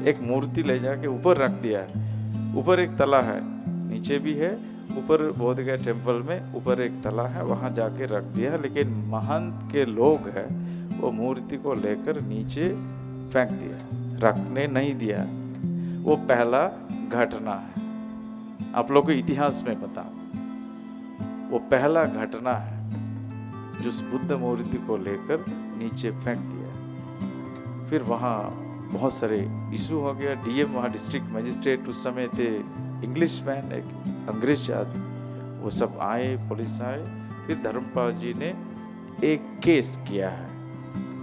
एक मूर्ति ले जाके ऊपर रख दिया है। ऊपर एक तला है, नीचे भी है, ऊपर बोध गया टेम्पल में ऊपर एक तला है, वहाँ जाके रख दिया है। लेकिन महंत के लोग हैं वो मूर्ति को लेकर नीचे फेंक दिया, रखने नहीं दिया। वो पहला घटना है, आप लोगों को इतिहास में पता, वो पहला घटना है जो उस बुद्ध मूर्ति को लेकर नीचे फेंक दिया। फिर वहाँ बहुत सारे इशू हो गया। डीएम वहाँ डिस्ट्रिक्ट मजिस्ट्रेट उस समय थे, इंग्लिश मैन, एक अंग्रेज आदमी, वो सब आए, पुलिस आए। फिर धर्मपाल जी ने एक केस किया है,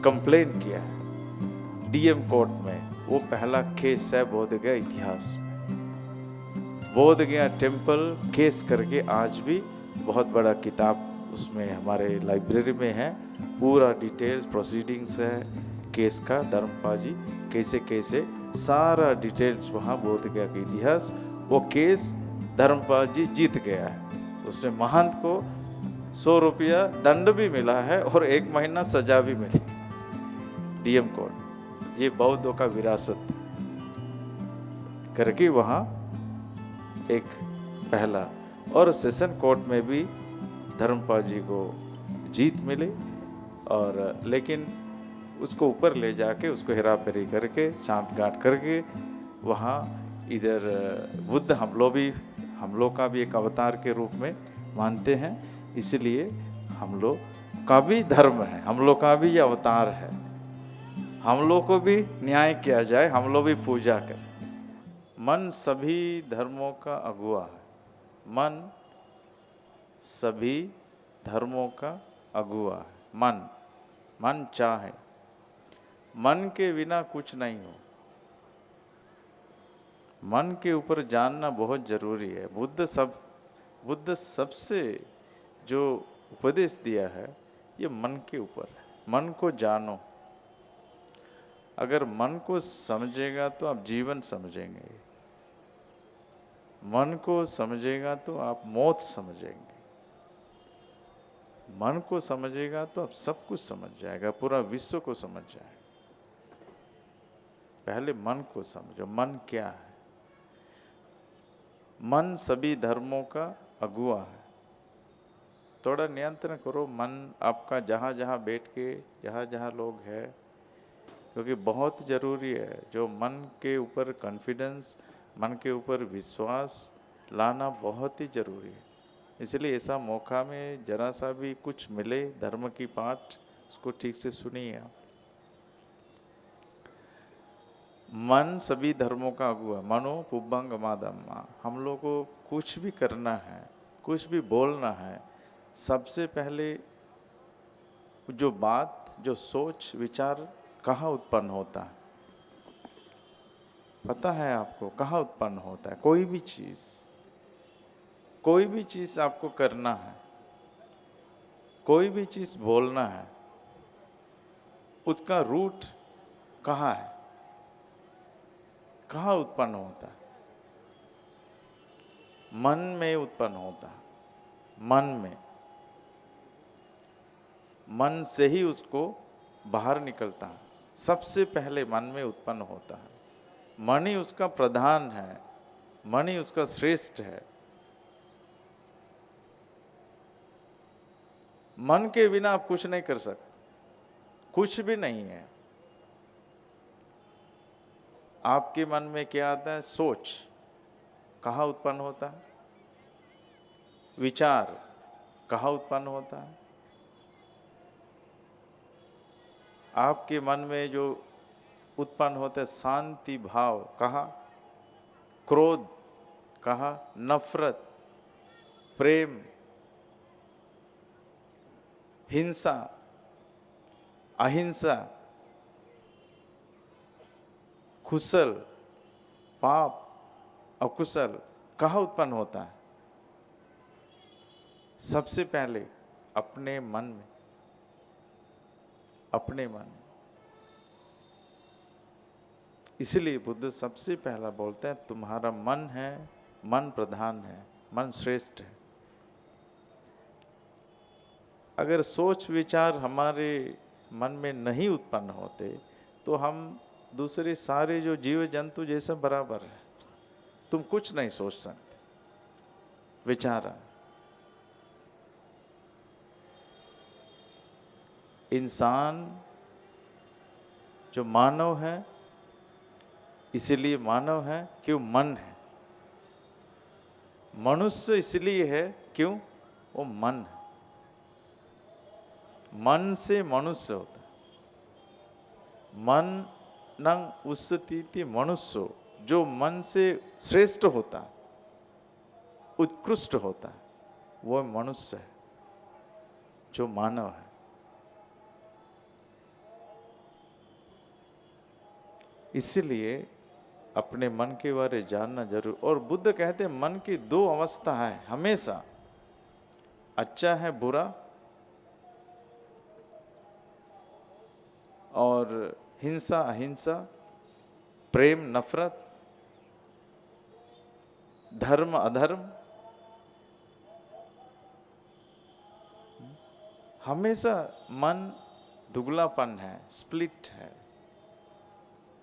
कंप्लेन किया है डीएम कोर्ट में। वो पहला केस है बोध गया इतिहास में। बोध गया टेम्पल केस करके आज भी बहुत बड़ा किताब उसमें हमारे लाइब्रेरी में है, पूरा डिटेल्स प्रोसीडिंग्स है केस का। धर्मपाल जी कैसे कैसे सारा डिटेल्स वहाँ बोध गया का इतिहास। वो केस धर्मपाल जी जीत गया है, उसमें महंत को 100 रुपया दंड भी मिला है और 1 महीना सजा भी मिली डीएम कोर्ट। ये बौद्धों का विरासत करके वहाँ एक पहला, और सेशन कोर्ट में भी धर्मपाल जी को जीत मिली। और लेकिन उसको ऊपर ले जाके उसको हेरा फेरी करके छांट गांठ करके वहाँ इधर बुद्ध हम लोग का भी एक अवतार के रूप में मानते हैं, इसलिए हम लोग का भी धर्म है, हम लोग का भी ये अवतार है। हम लोग को भी न्याय किया जाए, हम लोग भी पूजा करें। मन सभी धर्मों का अगुआ है, मन सभी धर्मों का अगुआ है। मन चाहे, मन के बिना कुछ नहीं हो। मन के ऊपर जानना बहुत जरूरी है। बुद्ध सबसे जो उपदेश दिया है ये मन के ऊपर है। मन को जानो, अगर मन को समझेगा तो आप जीवन समझेंगे, मन को समझेगा तो आप मौत समझेंगे, मन को समझेगा तो आप सब कुछ समझ जाएगा, पूरा विश्व को समझ जाएगा। पहले मन को समझो, मन क्या है। मन सभी धर्मों का अगुआ है। थोड़ा नियंत्रण करो मन आपका, जहाँ जहाँ बैठ के जहाँ जहाँ लोग हैं, क्योंकि बहुत ज़रूरी है। जो मन के ऊपर कॉन्फिडेंस, मन के ऊपर विश्वास लाना बहुत ही ज़रूरी है। इसलिए ऐसा मौका में जरा सा भी कुछ मिले धर्म की पाठ, उसको ठीक से सुनिए आप। मन सभी धर्मों का अगुआ, मनो पुब्बंग मादम्मा। हम लोग को कुछ भी करना है, कुछ भी बोलना है, सबसे पहले जो बात, जो सोच विचार कहाँ उत्पन्न होता है, पता है आपको कहाँ उत्पन्न होता है? कोई भी चीज़ आपको करना है, कोई भी चीज़ बोलना है, उसका रूट कहाँ है, कहाँ उत्पन्न होता है? मन में उत्पन्न होता है। मन में, मन से ही उसको बाहर निकलता है। सबसे पहले मन में उत्पन्न होता है। मन ही उसका प्रधान है, मन ही उसका श्रेष्ठ है। मन के बिना आप कुछ नहीं कर सकते, कुछ भी नहीं है। आपके मन में क्या आता है? सोच कहाँ उत्पन्न होता है? विचार कहाँ उत्पन्न होता है? आपके मन में जो उत्पन्न होता है शांति भाव कहाँ? क्रोध कहाँ? नफरत, प्रेम, हिंसा, अहिंसा, कुशल, पाप, अकुशल कहाँ उत्पन्न होता है? सबसे पहले अपने मन में, अपने मन में। इसलिए बुद्ध सबसे पहला बोलते हैं तुम्हारा मन है, मन प्रधान है, मन श्रेष्ठ है। अगर सोच विचार हमारे मन में नहीं उत्पन्न होते तो हम दूसरे सारे जो जीव जंतु जैसे बराबर है, तुम कुछ नहीं सोच सकते। विचारा, इंसान जो मानव है, इसलिए मानव है क्यों? मन है। मनुष्य इसलिए है क्यों? वो मन है। मन से मनुष्य होता है। मन नंग उस्सतीति मनुष्य, जो मन से श्रेष्ठ होता है, उत्कृष्ट होता है, वो मनुष्य है, जो मानव है। इसलिए अपने मन के बारे जानना जरूर। और बुद्ध कहते हैं मन की दो अवस्था है हमेशा, अच्छा है बुरा, और हिंसा अहिंसा, प्रेम नफरत, धर्म अधर्म, हमेशा मन दुगलापन है, स्प्लिट है।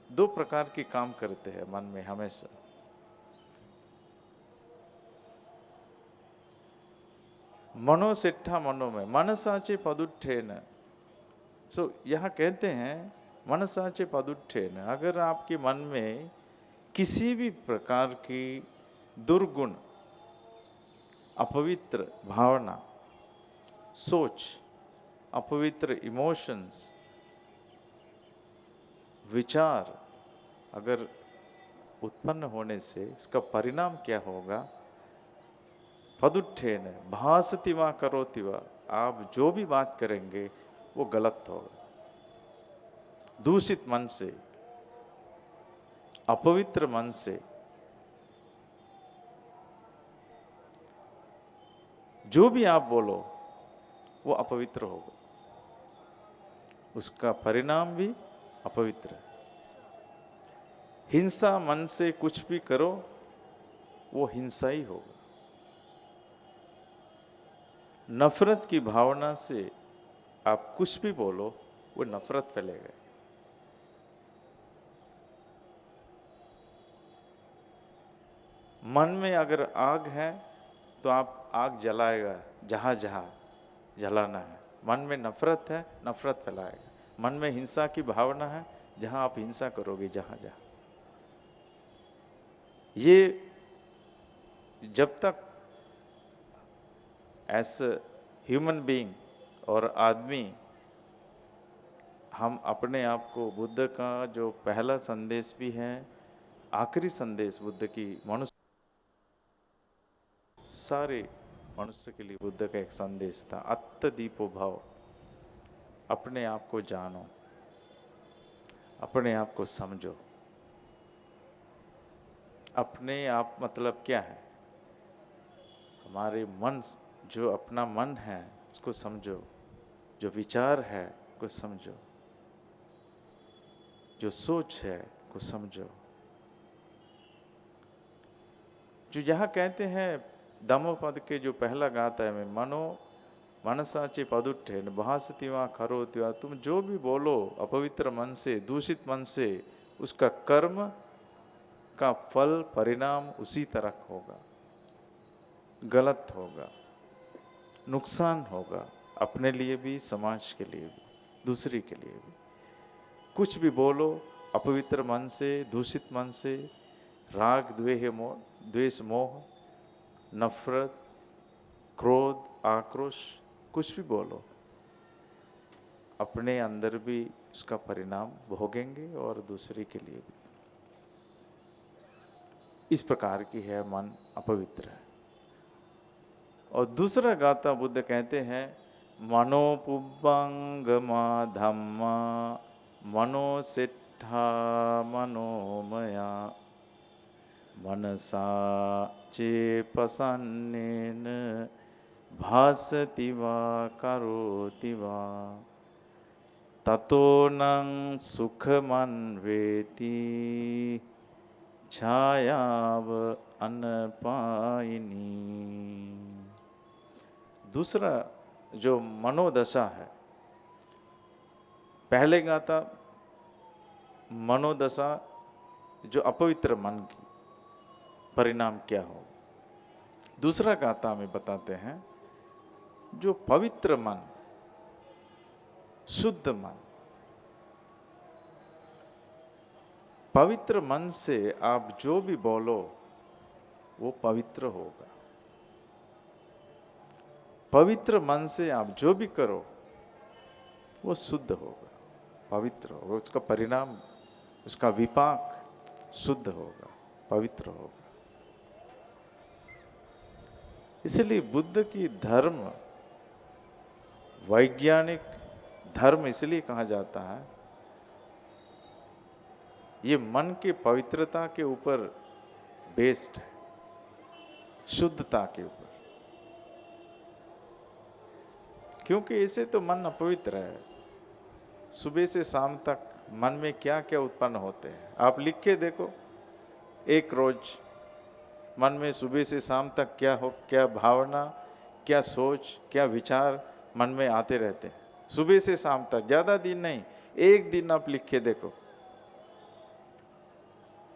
दो प्रकार के काम करते हैं मन में हमेशा। मनोसेठा मनो में मनसाचे पदुट्ठेन। सो यहाँ कहते हैं मनसाचे पदुट्ठेन, अगर आपके मन में किसी भी प्रकार की दुर्गुण, अपवित्र भावना, सोच, अपवित्र इमोशंस, विचार अगर उत्पन्न होने से इसका परिणाम क्या होगा? पदुट्ठेन भासति वा करोति वा, आप जो भी बात करेंगे वो गलत होगा। दूषित मन से, अपवित्र मन से जो भी आप बोलो वो अपवित्र होगा, उसका परिणाम भी अपवित्र है। हिंसा मन से कुछ भी करो वो हिंसा ही होगा। नफरत की भावना से आप कुछ भी बोलो वो नफरत फैलेगा। मन में अगर आग है तो आप आग जलाएगा जहां जहां जलाना है। मन में नफरत है, नफरत फैलाएगा। मन में हिंसा की भावना है, जहां आप हिंसा करोगे जहां जहां। ये जब तक एज ह्यूमन बीइंग और आदमी हम अपने आप को, बुद्ध का जो पहला संदेश भी है, आखिरी संदेश बुद्ध की मनुष्य, सारे मनुष्य के लिए बुद्ध का एक संदेश था, अत्तदीपो भव। अपने आप को जानो, अपने आप को समझो। अपने आप मतलब क्या है? हमारे मन, जो अपना मन है उसको समझो, जो विचार है उसको समझो, जो सोच है उसको समझो। जो यहाँ कहते हैं धम्मपद के जो पहला गाता है, मैं मनो मनसाचे पदुट्ठेन भासति वा करोति वा, तुम जो भी बोलो अपवित्र मन से, दूषित मन से, उसका कर्म का फल परिणाम उसी तरह होगा, गलत होगा, नुकसान होगा, अपने लिए भी, समाज के लिए भी, दूसरे के लिए भी। कुछ भी बोलो अपवित्र मन से, दूषित मन से, राग द्वेष मोह, नफरत, क्रोध, आक्रोश, कुछ भी बोलो, अपने अंदर भी उसका परिणाम भोगेंगे और दूसरे के लिए भी। इस प्रकार की है मन अपवित्र है। और दूसरा गाथा बुद्ध कहते हैं मनोपुब्बंगमा धम्मा मनोसेट्ठा मनोमया मनसा चेपसन्नेन भासति वा करोति वा ततो नं सुखमन्वेति छायाव अनपायिनी। दूसरा जो मनोदशा है, पहले गाथा मनोदशा जो अपवित्र मन की परिणाम क्या हो। दूसरा गाथा में बताते हैं, जो पवित्र मन, शुद्ध मन, पवित्र मन से आप जो भी बोलो वो पवित्र होगा। पवित्र मन से आप जो भी करो वो शुद्ध होगा, पवित्र होगा। उसका परिणाम, उसका विपाक शुद्ध होगा, पवित्र होगा। इसलिए बुद्ध की धर्म वैज्ञानिक धर्म इसलिए कहा जाता है, ये मन के पवित्रता के ऊपर बेस्ड है, शुद्धता के ऊपर। क्योंकि ऐसे तो मन अपवित्र है। सुबह से शाम तक मन में क्या क्या उत्पन्न होते हैं, आप लिख के देखो। एक रोज मन में सुबह से शाम तक क्या भावना, क्या सोच, क्या विचार मन में आते रहते हैं, सुबह से शाम तक। ज़्यादा दिन नहीं, एक दिन आप लिख के देखो,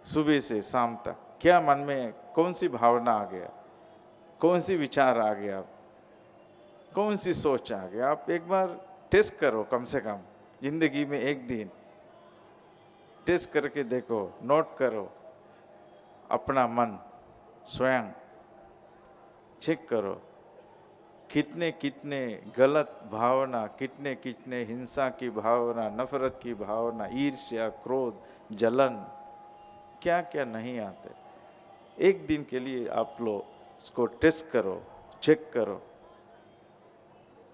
सुबह से शाम तक क्या मन में कौन सी भावना आ गया, कौन सी विचार आ गया, कौन सी सोच आ गया। आप एक बार टेस्ट करो, कम से कम जिंदगी में एक दिन टेस्ट करके देखो, नोट करो अपना मन, स्वयं चेक करो कितने कितने गलत भावना, कितने कितने हिंसा की भावना, नफरत की भावना, ईर्ष्या, क्रोध, जलन, क्या क्या नहीं आते। एक दिन के लिए आप लोग उसको टेस्ट करो, चेक करो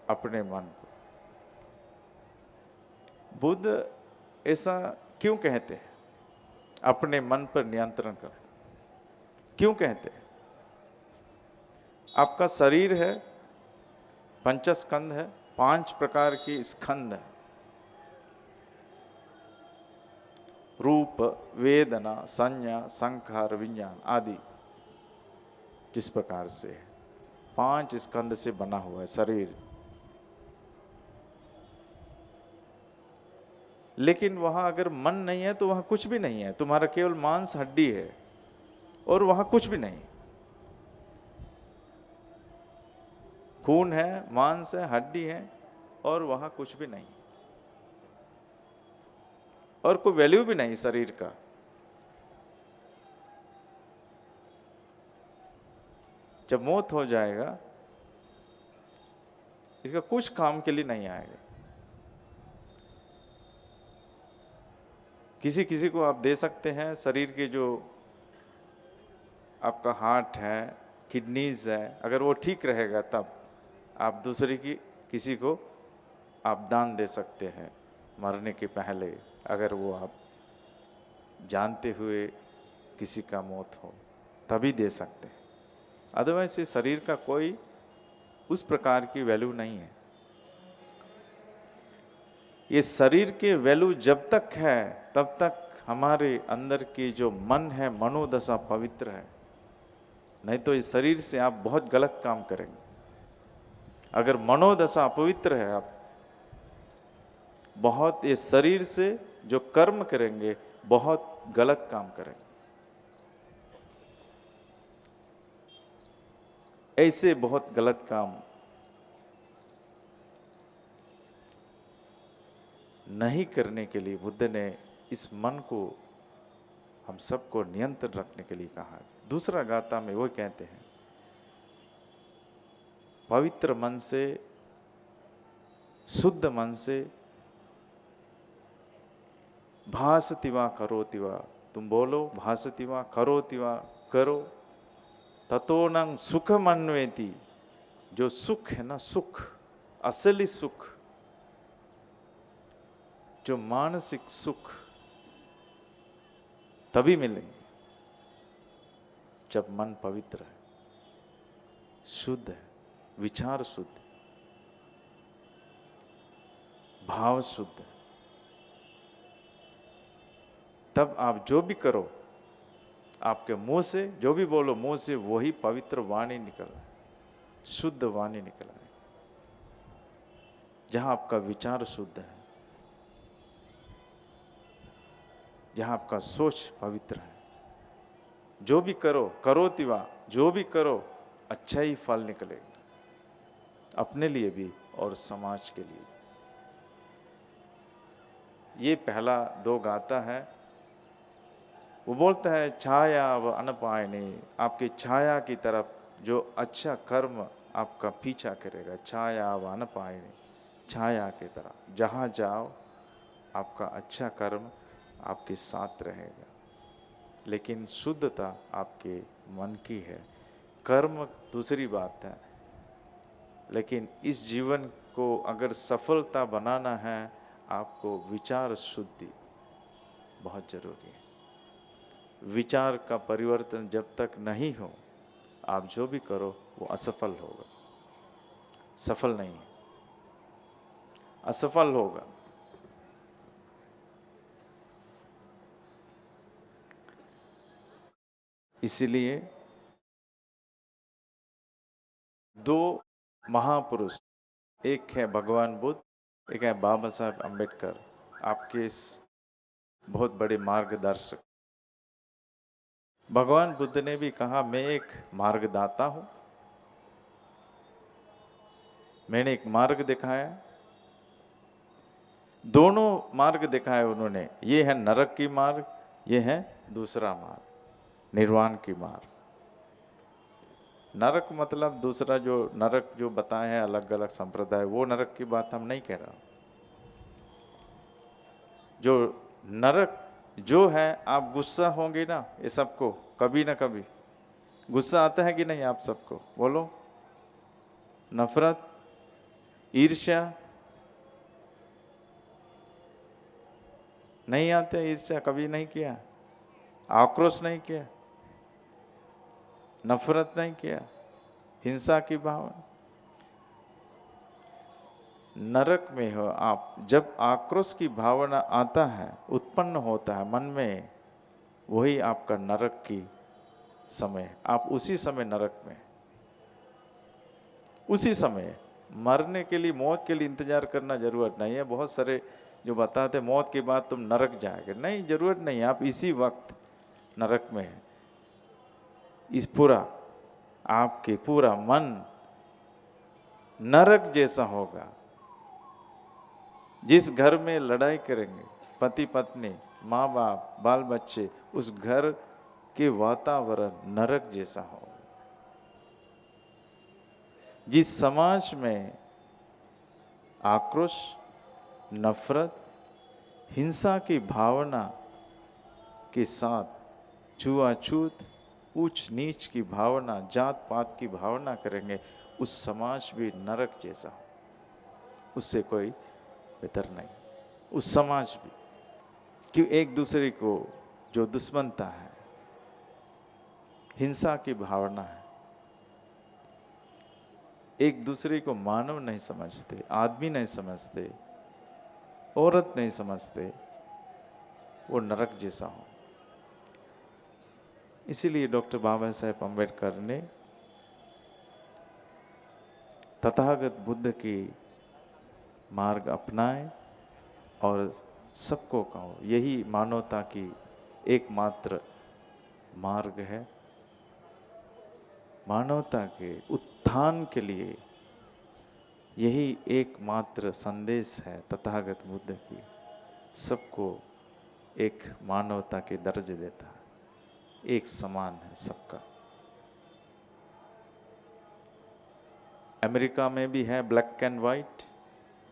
अपने मन को। बुद्ध ऐसा क्यों कहते हैं, अपने मन पर नियंत्रण करो? क्यों कहते हैं? आपका शरीर है, पंचस्कंध है, 5 प्रकार की स्कंध है, रूप, वेदना, संज्ञा, संखार, विज्ञान आदि। जिस प्रकार से 5 स्कंध से बना हुआ है शरीर। लेकिन वहां अगर मन नहीं है तो वहां कुछ भी नहीं है, तुम्हारा केवल मांस हड्डी है और वहां कुछ भी नहीं। खून है, मांस है, हड्डी है और वहां कुछ भी नहीं, और कोई वैल्यू भी नहीं शरीर का। जब मौत हो जाएगा, इसका कुछ काम के लिए नहीं आएगा। किसी किसी को आप दे सकते हैं शरीर के, जो आपका हार्ट है, किडनीज है, अगर वो ठीक रहेगा तब आप दूसरे की किसी को आप दान दे सकते हैं मरने के पहले, अगर वो आप जानते हुए किसी का मौत हो तभी दे सकते हैं। अदरवाइज इस शरीर का कोई उस प्रकार की वैल्यू नहीं है। ये शरीर के वैल्यू जब तक है तब तक हमारे अंदर की जो मन है, मनोदशा पवित्र है। नहीं तो इस शरीर से आप बहुत गलत काम करेंगे। अगर मनोदशा अपवित्र है, आप बहुत इस शरीर से जो कर्म करेंगे बहुत गलत काम करेंगे। ऐसे बहुत गलत काम नहीं करने के लिए बुद्ध ने इस मन को, हम सबको नियंत्रण रखने के लिए कहा है। दूसरा गाथा में वो कहते हैं, पवित्र मन से, शुद्ध मन से भासति वा करोति वा, तुम बोलो भासति वा करोति वा, करो, ततो न सुखमन्वेति। जो सुख है ना, सुख, असली सुख, जो मानसिक सुख तभी मिलेंगे जब मन पवित्र है, शुद्ध है, विचार शुद्ध, भाव शुद्ध है। तब आप जो भी करो, आपके मुंह से जो भी बोलो, मुंह से वही पवित्र वाणी निकल रहा है, शुद्ध वाणी निकल रहा है। जहां आपका विचार शुद्ध है, जहाँ आपका सोच पवित्र है। जो भी करो, करो तिवा, जो भी करो अच्छा ही फल निकलेगा, अपने लिए भी और समाज के लिए। ये पहला 2 गाता है। वो बोलता है छाया व अनपायनी, आपकी छाया की तरफ जो अच्छा कर्म आपका पीछा करेगा। छाया व अनपायनी, छाया की तरह जहाँ जाओ आपका अच्छा कर्म आपके साथ रहेगा। लेकिन शुद्धता आपके मन की है, कर्म दूसरी बात है। लेकिन इस जीवन को अगर सफलता बनाना है, आपको विचार शुद्धि बहुत जरूरी है। विचार का परिवर्तन जब तक नहीं हो, आप जो भी करो वो असफल होगा, सफल नहीं, असफल होगा। इसलिए 2 महापुरुष, एक है भगवान बुद्ध, एक है बाबा साहब अम्बेडकर, आपके इस बहुत बड़े मार्गदर्शक। भगवान बुद्ध ने भी कहा मैं एक मार्गदाता हूं, मैंने एक मार्ग दिखाया। दोनों मार्ग दिखाए उन्होंने, ये है नरक की मार्ग, ये है दूसरा मार्ग, निर्वाण की मार्ग। नरक मतलब दूसरा जो नरक जो बताए हैं अलग अलग संप्रदाय, वो नरक की बात हम नहीं कह रहा। जो नरक जो है, आप गुस्सा होंगे ना, ये सबको कभी ना कभी गुस्सा आता है कि नहीं आप सबको, बोलो। नफरत, ईर्ष्या नहीं आते? ईर्ष्या कभी नहीं किया, आक्रोश नहीं किया, नफरत नहीं किया, हिंसा की भावना। नरक में हो आप, जब आक्रोश की भावना आता है, उत्पन्न होता है मन में, वही आपका नरक की समय, आप उसी समय नरक में, उसी समय। मरने के लिए, मौत के लिए इंतजार करना जरूरत नहीं है। बहुत सारे जो बताते मौत के बाद तुम नरक जाओगे, नहीं, जरूरत नहीं, आप इसी वक्त नरक में है। इस पूरा आपके पूरा मन नरक जैसा होगा। जिस घर में लड़ाई करेंगे पति पत्नी, माँ बाप, बाल बच्चे, उस घर के वातावरण नरक जैसा हो। जिस समाज में आक्रोश, नफरत, हिंसा की भावना के साथ छुआछूत, ऊंच नीच की भावना, जात पात की भावना करेंगे, उस समाज भी नरक जैसा हो, उससे कोई बेहतर नहीं। उस समाज भी कि एक दूसरे को जो दुश्मनता है, हिंसा की भावना है, एक दूसरे को मानव नहीं समझते, आदमी नहीं समझते, औरत नहीं समझते, वो नरक जैसा हो। इसीलिए डॉक्टर बाबा साहेब अम्बेडकर ने तथागत बुद्ध की मार्ग अपनाए और सबको कहो यही मानवता की एकमात्र मार्ग है। मानवता के उत्थान के लिए यही एकमात्र संदेश है तथागत बुद्ध की। सबको एक मानवता के दर्जे देता है, एक समान है सबका। अमेरिका में भी है ब्लैक एंड वाइट,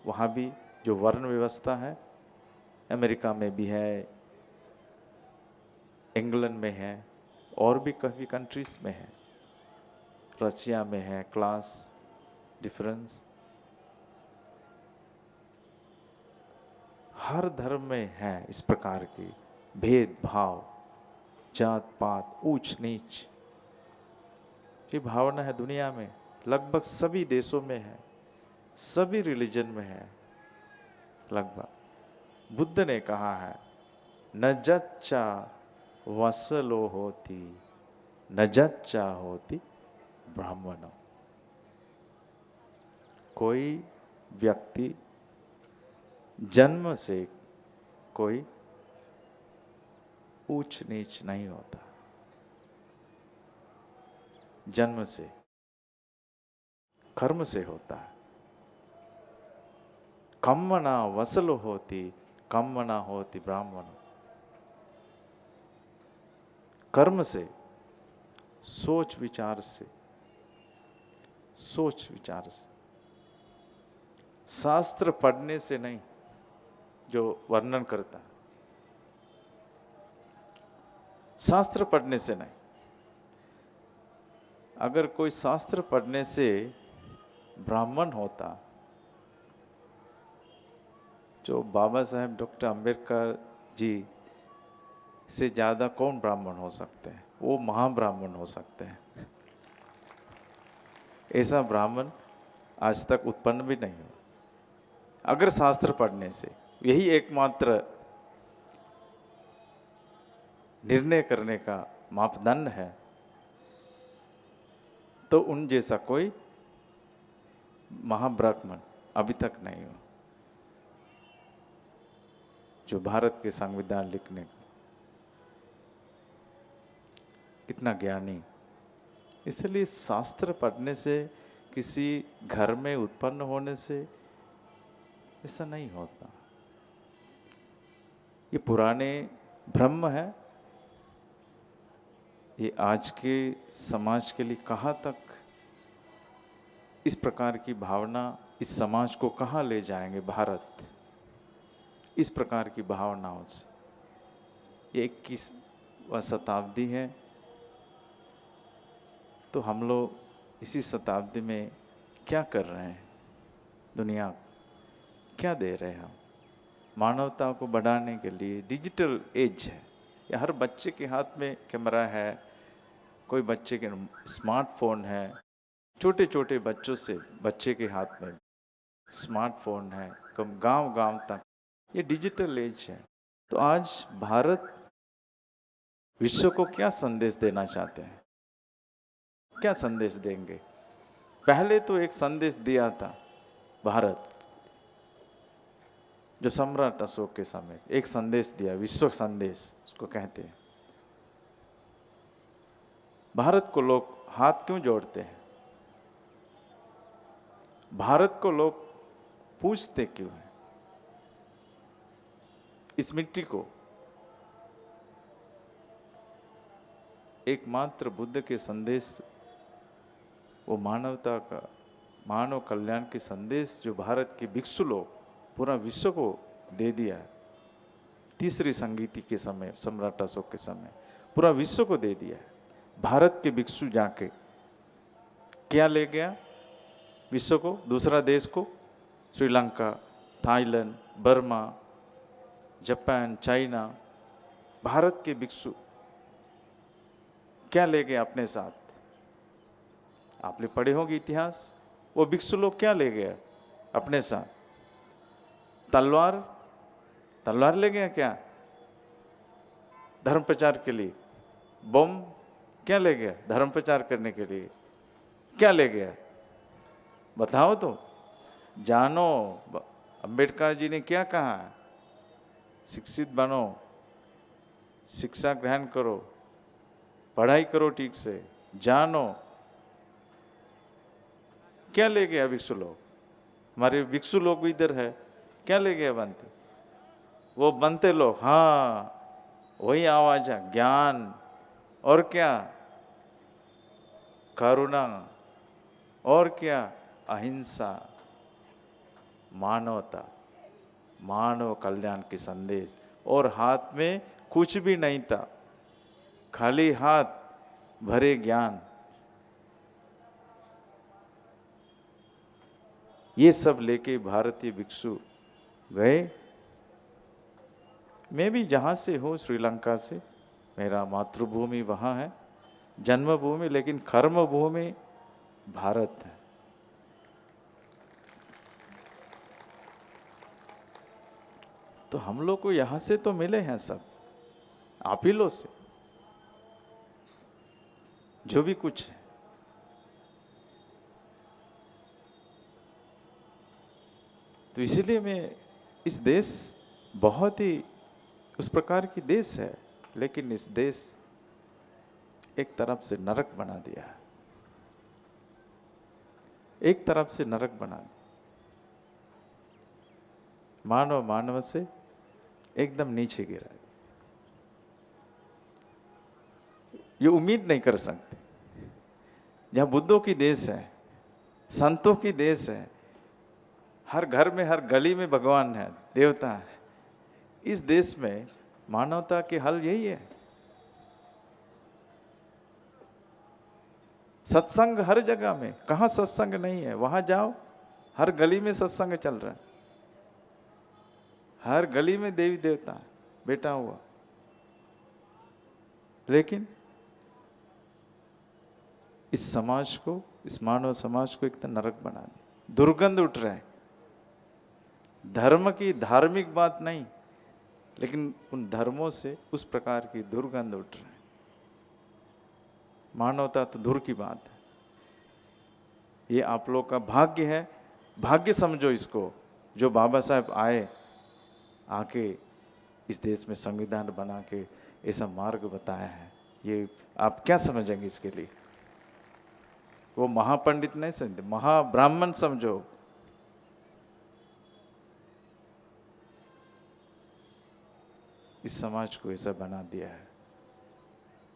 वहाँ भी जो वर्ण व्यवस्था है, अमेरिका में भी है, इंग्लैंड में है, और भी काफ़ी कंट्रीज में है, रशिया में है क्लास डिफरेंस। हर धर्म में है इस प्रकार की भेदभाव, जात पात, ऊंच नीच की भावना है दुनिया में, लगभग सभी देशों में है, सभी रिलीजन में है लगभग। बुद्ध ने कहा है न जच्चा वसलो होती, न जच्चा होती ब्राह्मणों। कोई व्यक्ति जन्म से कोई ऊंच नीच नहीं होता। जन्म से, कर्म से होता है। कम्मना वसल होती, कम्मना होती ब्राह्मण। कर्म से, सोच विचार से, सोच विचार से, शास्त्र पढ़ने से नहीं, जो वर्णन करता है, शास्त्र पढ़ने से नहीं। अगर कोई शास्त्र पढ़ने से ब्राह्मण होता, जो बाबा साहेब डॉक्टर अंबेडकर जी से ज्यादा कौन ब्राह्मण हो सकते हैं? वो महाब्राह्मण हो सकते हैं। ऐसा ब्राह्मण आज तक उत्पन्न भी नहीं हुआ। अगर शास्त्र पढ़ने से यही एकमात्र निर्णय करने का मापदंड है, तो उन जैसा कोई महाब्राह्मण अभी तक नहीं हुआ जो भारत के संविधान लिखने का। कितना ज्ञानी। इसलिए शास्त्र पढ़ने से, किसी घर में उत्पन्न होने से ऐसा नहीं होता। ये पुराने भ्रम है। ये आज के समाज के लिए कहाँ तक इस प्रकार की भावना इस समाज को कहाँ ले जाएंगे? भारत इस प्रकार की भावनाओं से। ये 21वां शताब्दी है, तो हम लोग इसी शताब्दी में क्या कर रहे हैं? दुनिया क्या दे रहे हैं हम? मानवता को बढ़ाने के लिए डिजिटल एज है। या हर बच्चे के हाथ में कैमरा है, कोई बच्चे के स्मार्टफोन है, छोटे छोटे बच्चों से बच्चे के हाथ में स्मार्टफोन है, कम गांव गांव तक ये डिजिटल एज है। तो आज भारत विश्व को क्या संदेश देना चाहते हैं? क्या संदेश देंगे? पहले तो एक संदेश दिया था भारत, जो सम्राट अशोक के समय एक संदेश दिया, विश्व संदेश उसको कहते हैं। भारत को लोग हाथ क्यों जोड़ते हैं? भारत को लोग पूछते क्यों हैं? इस मिट्टी को एकमात्र बुद्ध के संदेश, वो मानवता का, मानव कल्याण के संदेश जो भारत के भिक्षु लोग पूरा विश्व को दे दिया है। तीसरी संगीति के समय, सम्राट अशोक के समय पूरा विश्व को दे दिया है। भारत के भिक्षु जाके क्या ले गया विश्व को? दूसरा देश को, Sri Lanka, Thailand, Burma, Japan, China, Bharat के भिक्षु क्या ले गए अपने साथ? आपने पढ़े होंगे इतिहास। वो भिक्षु लोग क्या ले गए अपने साथ? तलवार, तलवार ले गया क्या धर्म प्रचार के लिए? बम क्या ले गया धर्म प्रचार करने के लिए? क्या ले गया बताओ तो। जानो अंबेडकर जी ने क्या कहा? शिक्षित बनो, शिक्षा ग्रहण करो, पढ़ाई करो ठीक से, जानो। क्या ले गया भिक्षु लोग? हमारे भिक्षु लोग भी इधर है, क्या ले गया बनते? वो बनते लोग, हाँ वही आवाज है, ज्ञान और क्या? करुणा और क्या? अहिंसा, मानवता, मानव कल्याण के संदेश। और हाथ में कुछ भी नहीं था, खाली हाथ भरे ज्ञान। ये सब लेके भारतीय भिक्षु गए। मैं भी जहाँ से हूँ, श्रीलंका से, मेरा मातृभूमि वहाँ है, जन्मभूमि, लेकिन कर्मभूमि भारत है। तो हम लोग को यहाँ से तो मिले हैं सब, आप ही लोग से जो भी कुछ है। तो इसीलिए मैं इस देश बहुत ही उस प्रकार की देश है, लेकिन इस देश एक तरफ से नरक बना दिया है, एक तरफ से नरक बना दिया। मानव मानव से एकदम नीचे गिरा। ये उम्मीद नहीं कर सकते। जहां बुद्धों की देश है, संतों की देश है, हर घर में हर गली में भगवान है, देवता है, इस देश में मानवता की हल यही है। सत्संग हर जगह में, कहां सत्संग नहीं है वहां जाओ, हर गली में सत्संग चल रहा है, हर गली में देवी देवता बैठा हुआ। लेकिन इस समाज को, इस मानव समाज को एक नरक बना दिया। दुर्गंध उठ रहा है। धर्म की धार्मिक बात नहीं, लेकिन उन धर्मों से उस प्रकार की दुर्गंध उठ रहा है। मानवता तो दूर की बात है। ये आप लोग का भाग्य है, भाग्य समझो इसको, जो बाबा साहब आए, आके इस देश में संविधान बना के ऐसा मार्ग बताया है। ये आप क्या समझेंगे इसके लिए? वो महापंडित नहीं समझते, महाब्राह्मण समझो। इस समाज को ऐसा बना दिया है।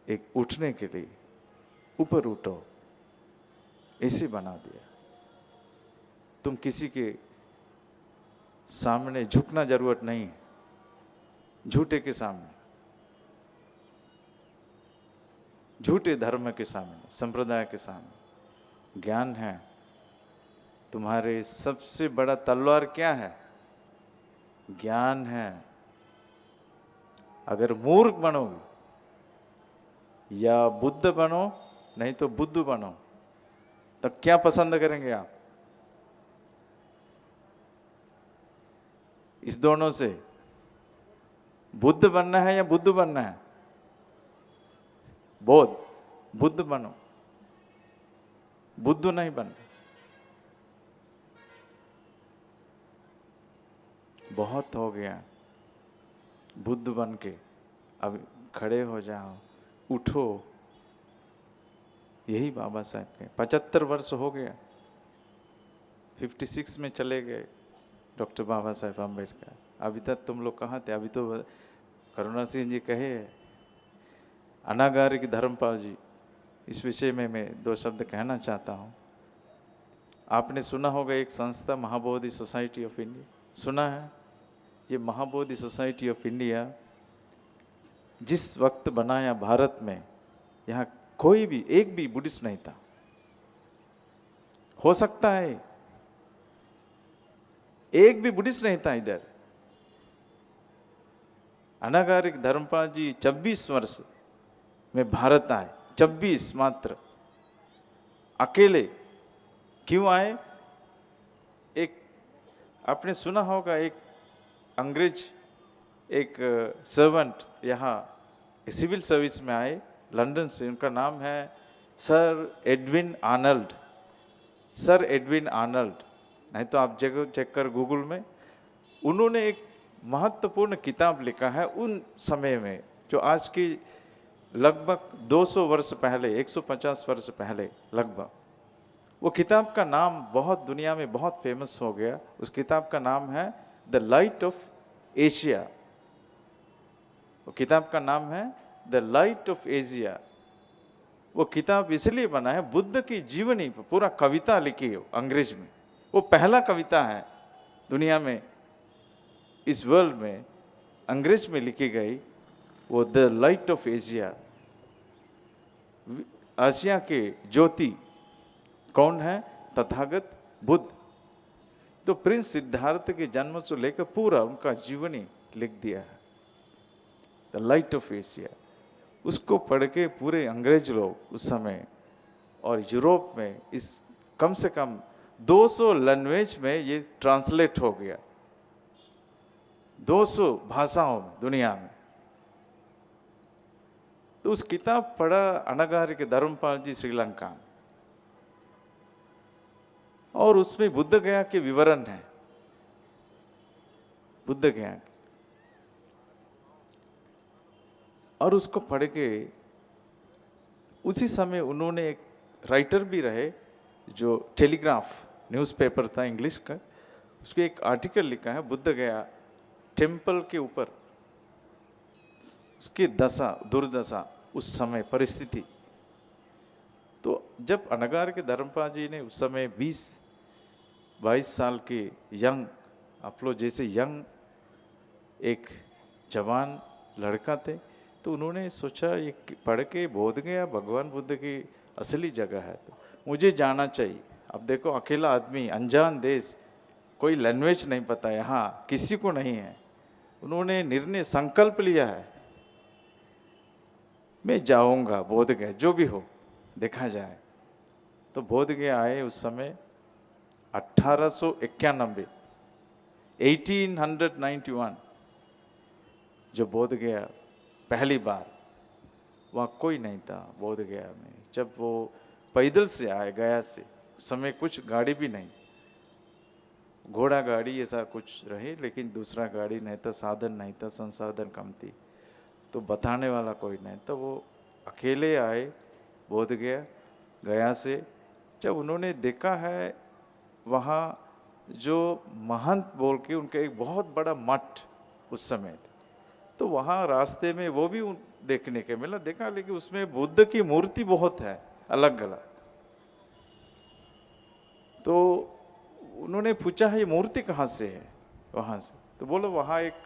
एक उठने के लिए ऊपर उठो, ऐसे बना दिया। तुम किसी के सामने झुकना जरूरत नहीं है, झूठे के सामने, झूठे धर्म के सामने, संप्रदाय के सामने। ज्ञान है तुम्हारे सबसे बड़ा तलवार। क्या है? ज्ञान है। अगर मूर्ख बनोगे या बुद्ध बनो, नहीं तो बुद्ध बनो, तब क्या पसंद करेंगे आप? इस दोनों से बुद्ध बनना है या बुद्ध बनना है? बोध, बुद्ध बनो, बुद्ध नहीं बनना। बहुत हो गया बुद्ध बन के, अब खड़े हो जाओ, उठो। यही बाबा साहब के 75 वर्ष हो गया, 56 में चले गए डॉक्टर बाबा साहेब अम्बेडकर। अभी तक तुम लोग कहाँ थे? अभी तो करुणा सिंह जी कहे, अनागारिक धर्मपाल जी। इस विषय में मैं 2 शब्द कहना चाहता हूँ। आपने सुना होगा एक संस्था महाबोधि सोसाइटी ऑफ इंडिया, सुना है? ये महाबोधि सोसाइटी ऑफ इंडिया जिस वक्त बनाया भारत में, यहाँ कोई भी एक भी बुद्धिस्ट नहीं था। हो सकता है एक भी बुद्धिस्ट नहीं था इधर। अनागारिक धर्मपाल जी 26 वर्ष में भारत आए, 26 मात्र, अकेले। क्यों आए? एक आपने सुना होगा, एक अंग्रेज, एक सर्वेंट यहाँ सिविल सर्विस में आए लंदन से। उनका नाम है sir Edwin Arnold. Sir Edwin Arnold, नहीं तो आप जगह चेक कर गूगल में। उन्होंने एक महत्वपूर्ण किताब लिखा है उन समय में, जो आज की लगभग 200 वर्ष पहले, 150 वर्ष पहले लगभग। वो किताब का नाम बहुत दुनिया में बहुत फेमस हो गया। उस किताब का नाम है द लाइट ऑफ एशिया। वो किताब का नाम है द लाइट ऑफ एशिया। वो किताब इसलिए बना है, बुद्ध की जीवनी पर पूरा कविता लिखी है अंग्रेज में। वो पहला कविता है दुनिया में, इस वर्ल्ड में अंग्रेज में लिखी गई, वो द लाइट ऑफ एशिया। आसिया के ज्योति कौन है? तथागत बुद्ध। तो प्रिंस सिद्धार्थ के जन्म से लेकर पूरा उनका जीवनी लिख दिया है, द लाइट ऑफ एशिया। उसको पढ़ के पूरे अंग्रेज लोग उस समय और यूरोप में इस कम से कम 200 लैंग्वेज में ये ट्रांसलेट हो गया, 200 भाषाओं में दुनिया में। तो उस किताब पढ़ा अनागारिक धर्मपाल जी श्रीलंका में, और उसमें बुद्ध गया के विवरण है। बुद्ध गया, और उसको पढ़ के उसी समय उन्होंने एक राइटर भी रहे जो टेलीग्राफ न्यूज़पेपर था इंग्लिश का, उसके एक आर्टिकल लिखा है बुद्ध गया टेम्पल के ऊपर, उसकी दशा दुर्दशा उस समय परिस्थिति। तो जब अनगार के धर्मपाल जी ने उस समय 20-22 साल के यंग, आप लोग जैसे यंग एक जवान लड़का थे, तो उन्होंने सोचा ये पढ़ के बोध गया भगवान बुद्ध की असली जगह है, तो मुझे जाना चाहिए। अब देखो अकेला आदमी, अनजान देश, कोई लैंग्वेज नहीं पता, यहाँ किसी को नहीं है। उन्होंने निर्णय संकल्प लिया है, मैं जाऊंगा बोध गया, जो भी हो देखा जाए। तो बोध गया आए उस समय 1891 1891 जो बोध गया पहली बार, वहाँ कोई नहीं था बोध गया में। जब वो पैदल से आए गया से, उस समय कुछ गाड़ी भी नहीं, घोड़ा गाड़ी ऐसा कुछ रहे, लेकिन दूसरा गाड़ी नहीं था, साधन नहीं था, संसाधन कम थी, तो बताने वाला कोई नहीं। तो वो अकेले आए बोध गया से। जब उन्होंने देखा है वहाँ जो महंत बोल के उनका एक बहुत बड़ा मठ उस समय था, तो वहाँ रास्ते में वो भी देखने के मिला, देखा, लेकिन उसमें बुद्ध की मूर्ति बहुत है अलग अलग। तो उन्होंने पूछा है ये मूर्ति कहाँ से है, वहाँ से। तो बोलो वहाँ एक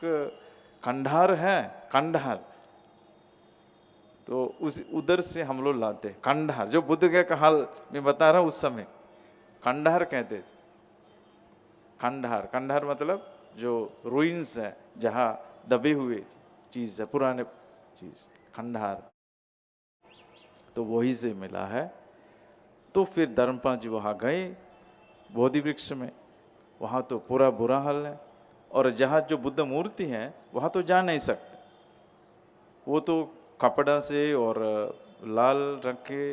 खंडहर है, खंडहर, तो उस उधर से हम लोग लाते हैं खंडहर। जो बुद्ध गया का हाल मैं बता रहा हूँ, उस समय खंडहर कहते। खंडहर, खंडहर मतलब जो रूइंस है, जहाँ दबे हुए चीज़ है, पुराने चीज़, खंडहर। तो वही से मिला है। तो फिर धर्मपाल जी वहाँ गए बोधि वृक्ष में, वहाँ तो पूरा बुरा हाल है, और जहाँ जो बुद्ध मूर्ति है वहाँ तो जा नहीं सकते, वो तो कपड़ा से और लाल रंग के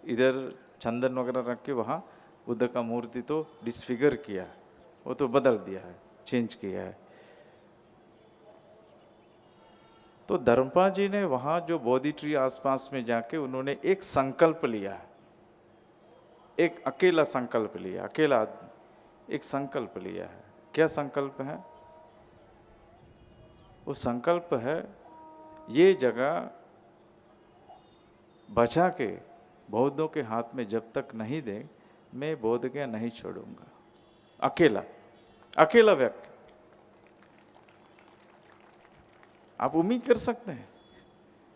इधर चंदन वगैरह रख के वहाँ बुद्ध का मूर्ति तो डिसफिगर किया है, वो तो बदल दिया है, चेंज किया है। तो धर्मपाल जी ने वहाँ जो बोधि ट्री आसपास में जाके उन्होंने एक संकल्प लिया है, एक अकेला संकल्प लिया, अकेला आदमी एक संकल्प लिया है। क्या संकल्प है? वो संकल्प है ये जगह बचा के बौद्धों के हाथ में जब तक नहीं दे, मैं बोध गया नहीं छोड़ूंगा। अकेला, अकेला व्यक्ति। आप उम्मीद कर सकते हैं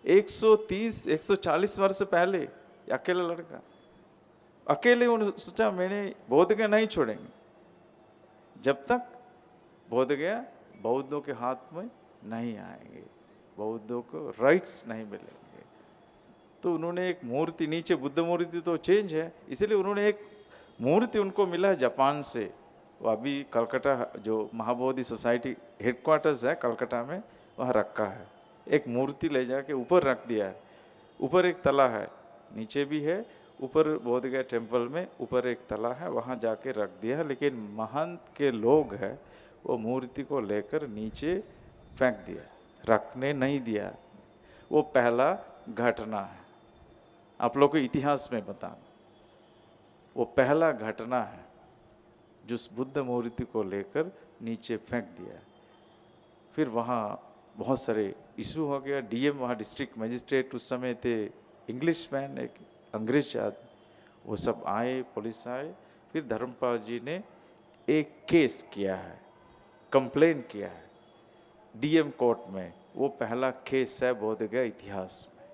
130-140 वर्ष पहले अकेला लड़का, अकेले उन्होंने सोचा मैंने बोध गया नहीं छोड़ेंगे जब तक बोध गया बौद्धों के हाथ में नहीं आएंगे, बौद्धों को राइट्स नहीं मिलेंगे। तो उन्होंने एक मूर्ति, नीचे बुद्ध मूर्ति तो चेंज है, इसलिए उन्होंने एक मूर्ति उनको मिला है जापान से, वो अभी कलकत्ता जो महाबोधि सोसाइटी हेडक्वार्टर्स है कलकत्ता में, वहाँ रखा है। एक मूर्ति ले जाके ऊपर रख दिया है, ऊपर एक तला है, नीचे भी है, ऊपर बोध गया टेम्पल में ऊपर एक तला है, वहाँ जाके रख दिया है। लेकिन महंत के लोग हैं वो मूर्ति को लेकर नीचे फेंक दिया, रखने नहीं दिया। वो पहला घटना है, आप लोग को इतिहास में बता, वो पहला घटना है जो बुद्ध मूर्ति को लेकर नीचे फेंक दिया। फिर वहाँ बहुत सारे इशू हो गया। डीएम वहाँ डिस्ट्रिक्ट मजिस्ट्रेट उस समय थे, इंग्लिश मैन, एक अंग्रेज आदमी, वो सब आए, पुलिस आए। फिर धर्मपाल जी ने एक केस किया है, कंप्लेन किया है डीएम कोर्ट में। वो पहला केस है बोध गया इतिहास में,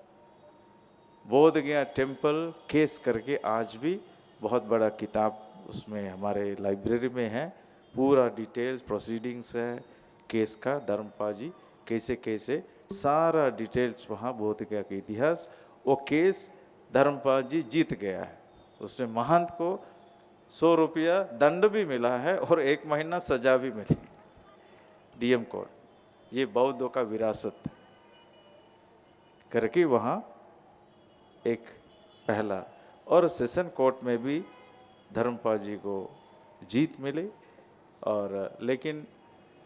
बोध गया टेम्पल केस करके आज भी बहुत बड़ा किताब उसमें हमारे लाइब्रेरी में है, पूरा डिटेल्स प्रोसीडिंग्स है केस का, धर्मपाल जी कैसे कैसे सारा डिटेल्स वहाँ बोध गया के इतिहास। वो केस धर्मपाल जी जीत गया है, उसमें महंत को 100 रुपया दंड भी मिला है और 1 महीना सजा भी मिली डीएम कोर्ट। ये बौद्धों का विरासत करके वहाँ एक पहला, और सेशन कोर्ट में भी धर्मपाल जी को जीत मिली, और लेकिन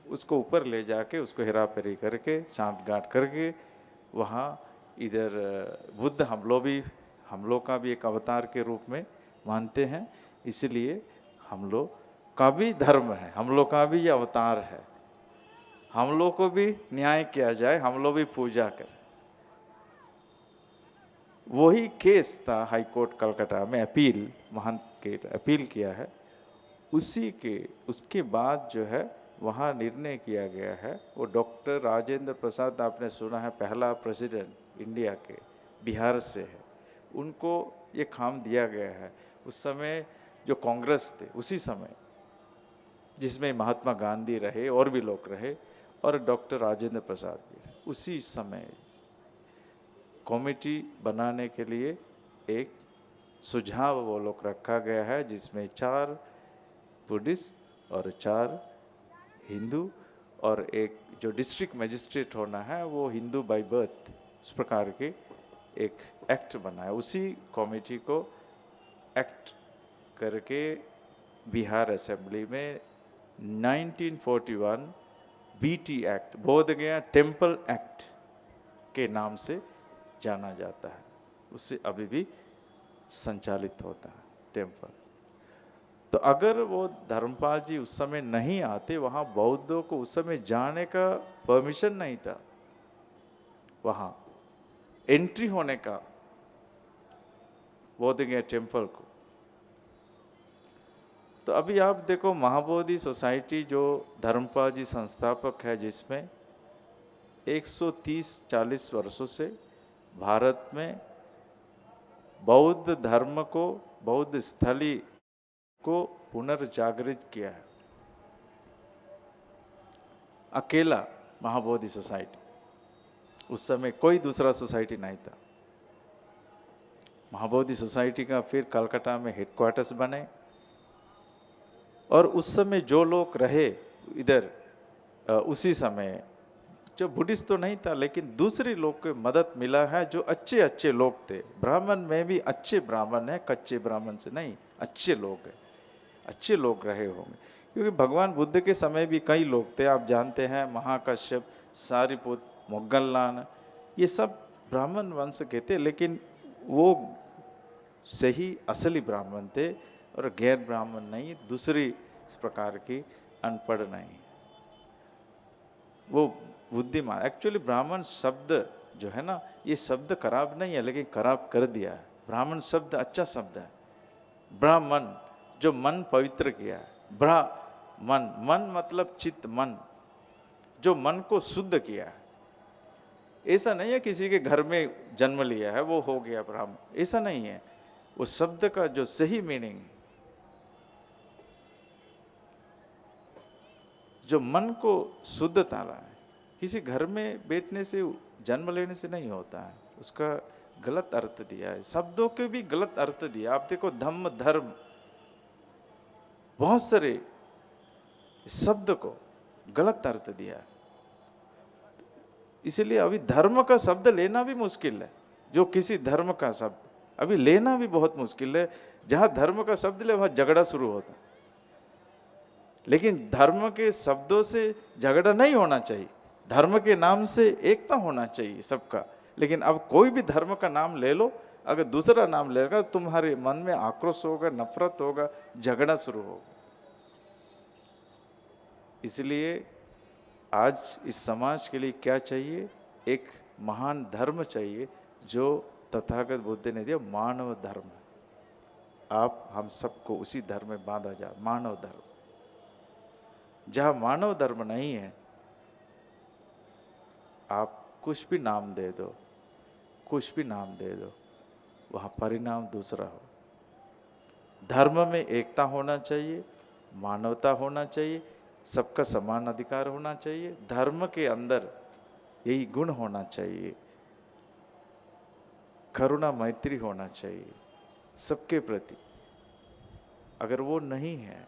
उसको ऊपर ले जाके उसको हेरा फेरी करके, सांठ गांठ करके वहाँ इधर बुद्ध हम लोग का भी एक अवतार के रूप में मानते हैं, इसलिए हम लोग का भी धर्म है, हम लोग का भी ये अवतार है, हम लोग को भी न्याय किया जाए, हम लोग भी पूजा करें। वही केस था हाई कोर्ट कलकत्ता में, अपील महंत के अपील किया है, उसके बाद जो है वहाँ निर्णय किया गया है। वो डॉक्टर राजेंद्र प्रसाद, आपने सुना है, पहला प्रेसिडेंट इंडिया के, बिहार से है, उनको ये काम दिया गया है। उस समय जो कांग्रेस थे उसी समय, जिसमें महात्मा गांधी रहे और भी लोग रहे और डॉक्टर राजेंद्र प्रसाद भी रहे, उसी समय कमेटी बनाने के लिए एक सुझाव वो लोग रखा गया है, जिसमें 4 बुद्धिस्ट और 4 हिंदू और एक जो डिस्ट्रिक्ट मजिस्ट्रेट होना है वो हिंदू बाय बर्थ, उस प्रकार के एक एक्ट बना है। उसी कमेटी को एक्ट करके बिहार असेंबली में 1941 बीटी एक्ट, बोध गया टेम्पल एक्ट के नाम से जाना जाता है, उससे अभी भी संचालित होता है टेम्पल। तो अगर वो धर्मपाल जी उस समय नहीं आते, वहाँ बौद्धों को उस समय जाने का परमिशन नहीं था, वहाँ एंट्री होने का बोध गया टेम्पल को। तो अभी आप देखो महाबोधि सोसाइटी जो धर्मपाल जी संस्थापक है, जिसमें 130-40 वर्षों से भारत में बौद्ध धर्म को, बौद्ध स्थली को पुनर्जागृत किया है। अकेला महाबोधि सोसाइटी, उस समय कोई दूसरा सोसाइटी नहीं था। महाबोधि सोसाइटी का फिर कलकत्ता में हेडक्वार्टर्स बने और उस समय जो लोग रहे इधर, उसी समय जो बुद्धिस्ट तो नहीं था, लेकिन दूसरे लोग को मदद मिला है, जो अच्छे अच्छे लोग थे। ब्राह्मण में भी अच्छे ब्राह्मण हैं, कच्चे ब्राह्मण से नहीं, अच्छे लोग हैं, अच्छे लोग रहे होंगे। क्योंकि भगवान बुद्ध के समय भी कई लोग थे, आप जानते हैं, महाकश्यप, सारिपुत, मोगल्लान, ये सब ब्राह्मण वंश के थे, लेकिन वो सही असली ब्राह्मण थे और गैर ब्राह्मण नहीं, दूसरी इस प्रकार की अनपढ़ नहीं, वो बुद्धिमान। एक्चुअली ब्राह्मण शब्द जो है ना, ये शब्द खराब नहीं है, लेकिन खराब कर दिया है। ब्राह्मण शब्द अच्छा शब्द है, ब्राह्मण जो मन पवित्र किया है, ब्राह्मण, मन मतलब चित्त, मन जो मन को शुद्ध किया है। ऐसा नहीं है किसी के घर में जन्म लिया है वो हो गया ब्राह्मण, ऐसा नहीं है। वो शब्द का जो सही मीनिंग, जो मन को शुद्धता लाए, किसी घर में बैठने से, जन्म लेने से नहीं होता है, उसका गलत अर्थ दिया है, शब्दों के भी गलत अर्थ दिया। आप देखो धम्म, धर्म, बहुत सारे शब्द को गलत अर्थ दिया है। इसलिए अभी धर्म का शब्द लेना भी मुश्किल है, जो किसी धर्म का शब्द अभी लेना भी बहुत मुश्किल है। जहां धर्म का शब्द ले वहां झगड़ा शुरू होता है, लेकिन धर्म के शब्दों से झगड़ा नहीं होना चाहिए, धर्म के नाम से एकता होना चाहिए सबका। लेकिन अब कोई भी धर्म का नाम ले लो, अगर दूसरा नाम लेगा तुम्हारे मन में आक्रोश होगा, नफरत होगा, झगड़ा शुरू होगा। इसलिए आज इस समाज के लिए क्या चाहिए? एक महान धर्म चाहिए जो तथागत बुद्ध ने दिया, मानव धर्म। आप हम सबको उसी धर्म में बांधा जाए, मानव धर्म। जहां मानव धर्म नहीं है, आप कुछ भी नाम दे दो, कुछ भी नाम दे दो, वहां परिणाम दूसरा हो। धर्म में एकता होना चाहिए, मानवता होना चाहिए, सबका समान अधिकार होना चाहिए, धर्म के अंदर यही गुण होना चाहिए, करुणा मैत्री होना चाहिए सबके प्रति। अगर वो नहीं है,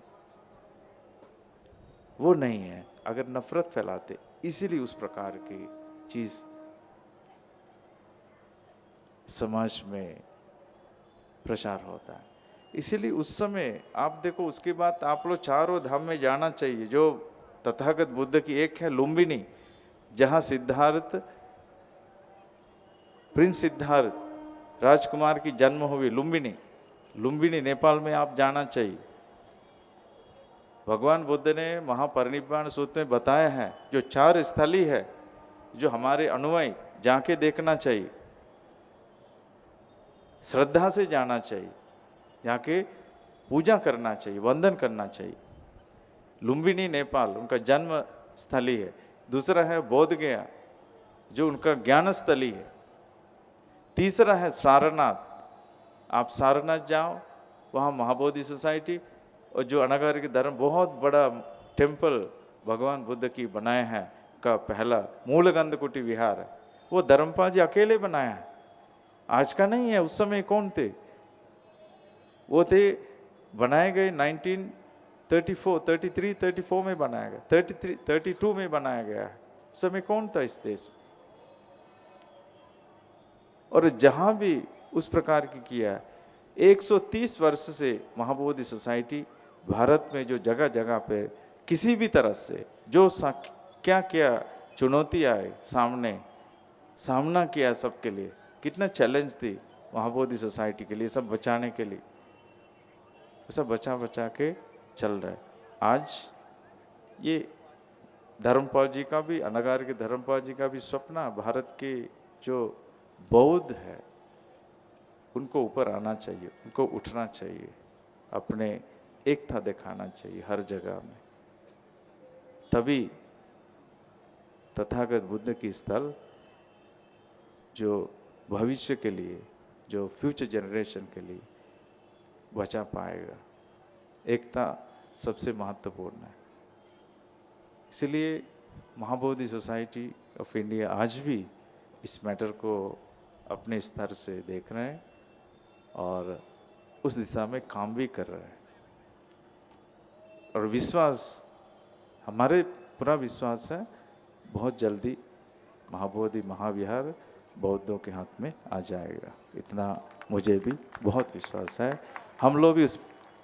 वो नहीं है, अगर नफरत फैलाते, इसीलिए उस प्रकार की चीज समाज में प्रचार होता है। इसीलिए उस समय आप देखो, उसके बाद आप लोग चारों धाम में जाना चाहिए। जो तथागत बुद्ध की एक है लुम्बिनी, जहाँ सिद्धार्थ प्रिंस सिद्धार्थ राजकुमार की जन्म हुई लुम्बिनी, लुम्बिनी नेपाल में आप जाना चाहिए। भगवान बुद्ध ने महापरिनिर्वाण सूत्र में बताया है, जो 4 स्थली है जो हमारे अनुयायी जाके देखना चाहिए, श्रद्धा से जाना चाहिए, जाके पूजा करना चाहिए, वंदन करना चाहिए। लुम्बिनी नेपाल उनका जन्म स्थली है। दूसरा है बोध गया जो उनका ज्ञान स्थली है। तीसरा है सारनाथ, आप सारनाथ जाओ, वहाँ महाबोधि सोसाइटी और जो अनागारिक धर्म बहुत बड़ा टेम्पल भगवान बुद्ध की बनाया है का पहला मूलगंध कुटी विहार है, वो धर्मपाल जी अकेले बनाया है, आज का नहीं है। उस समय कौन थे? वो थे बनाए गए 1934, 33, 34 में बनाया गया, 33, 32 में बनाया गया है। उस समय कौन था इस देश में? और जहां भी उस प्रकार की किया है, 130 वर्ष से महाबोधि सोसाइटी भारत में जो जगह जगह पे किसी भी तरह से जो क्या क्या चुनौती आए सामना किया सबके लिए, कितना चैलेंज थी महाबोधि सोसाइटी के लिए, सब बचाने के लिए, सब बचा के चल रहा है। आज ये धर्मपाल जी का भी, अनागार के धर्मपाल जी का भी सपना, भारत के जो बौद्ध है उनको ऊपर आना चाहिए, उनको उठना चाहिए, अपने एकता दिखाना चाहिए हर जगह में। तभी तथागत बुद्ध की स्थल जो भविष्य के लिए, जो फ्यूचर जनरेशन के लिए बचा पाएगा। एकता सबसे महत्वपूर्ण है। इसलिए महाबोधि सोसाइटी ऑफ इंडिया आज भी इस मैटर को अपने स्तर से देख रहे हैं और उस दिशा में काम भी कर रहे हैं। और विश्वास, हमारे पूरा विश्वास है, बहुत जल्दी महाबोधि महाविहार बौद्धों के हाथ में आ जाएगा, इतना मुझे भी बहुत विश्वास है। हम लोग भी उस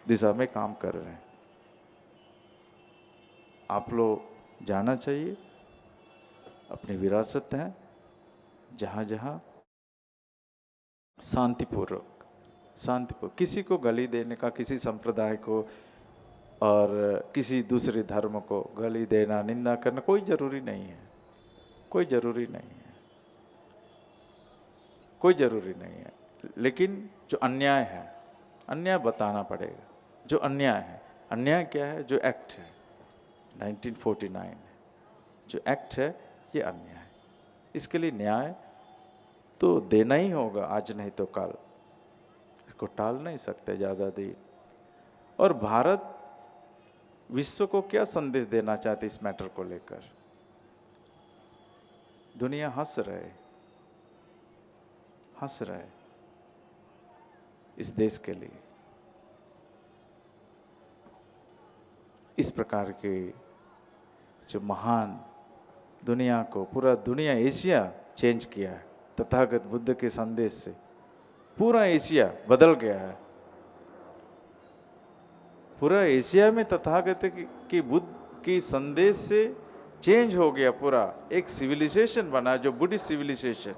दिशा में काम कर रहे हैं। आप लोग जाना चाहिए, अपनी विरासत है, जहाँ जहाँ शांतिपूर्वक किसी को गाली देने का, किसी संप्रदाय को और किसी दूसरे धर्म को गाली देना, निंदा करना कोई ज़रूरी नहीं है, कोई ज़रूरी नहीं है, कोई ज़रूरी नहीं है। लेकिन जो अन्याय है, अन्याय बताना पड़ेगा। जो अन्याय है, अन्याय क्या है? जो एक्ट है 1949, जो एक्ट है ये अन्याय है। इसके लिए न्याय तो देना ही होगा, आज नहीं तो कल। इसको टाल नहीं सकते ज़्यादा देर। और भारत विश्व को क्या संदेश देना चाहते इस मैटर को लेकर? दुनिया हंस रहे इस देश के लिए। इस प्रकार के जो महान दुनिया को, पूरा दुनिया, एशिया चेंज किया है तथागत बुद्ध के संदेश से। पूरा एशिया बदल गया है। पूरा एशिया में तथागत की बुद्ध की संदेश से चेंज हो गया। पूरा एक सिविलाइजेशन बना, जो बुद्धिस्ट सिविलाइजेशन,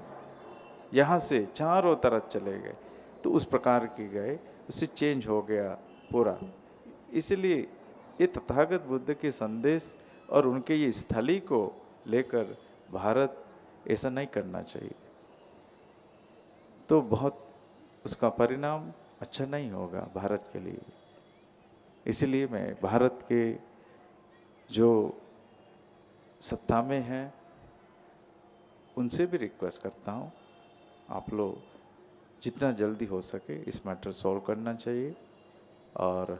यहाँ से चारों तरफ चले गए। तो उस प्रकार की गए, उससे चेंज हो गया पूरा। इसलिए ये तथागत बुद्ध के संदेश और उनके ये स्थली को लेकर भारत ऐसा नहीं करना चाहिए, तो बहुत उसका परिणाम अच्छा नहीं होगा भारत के लिए। इसलिए मैं भारत के जो सत्ता में हैं उनसे भी रिक्वेस्ट करता हूँ, आप लोग जितना जल्दी हो सके इस मैटर सॉल्व करना चाहिए। और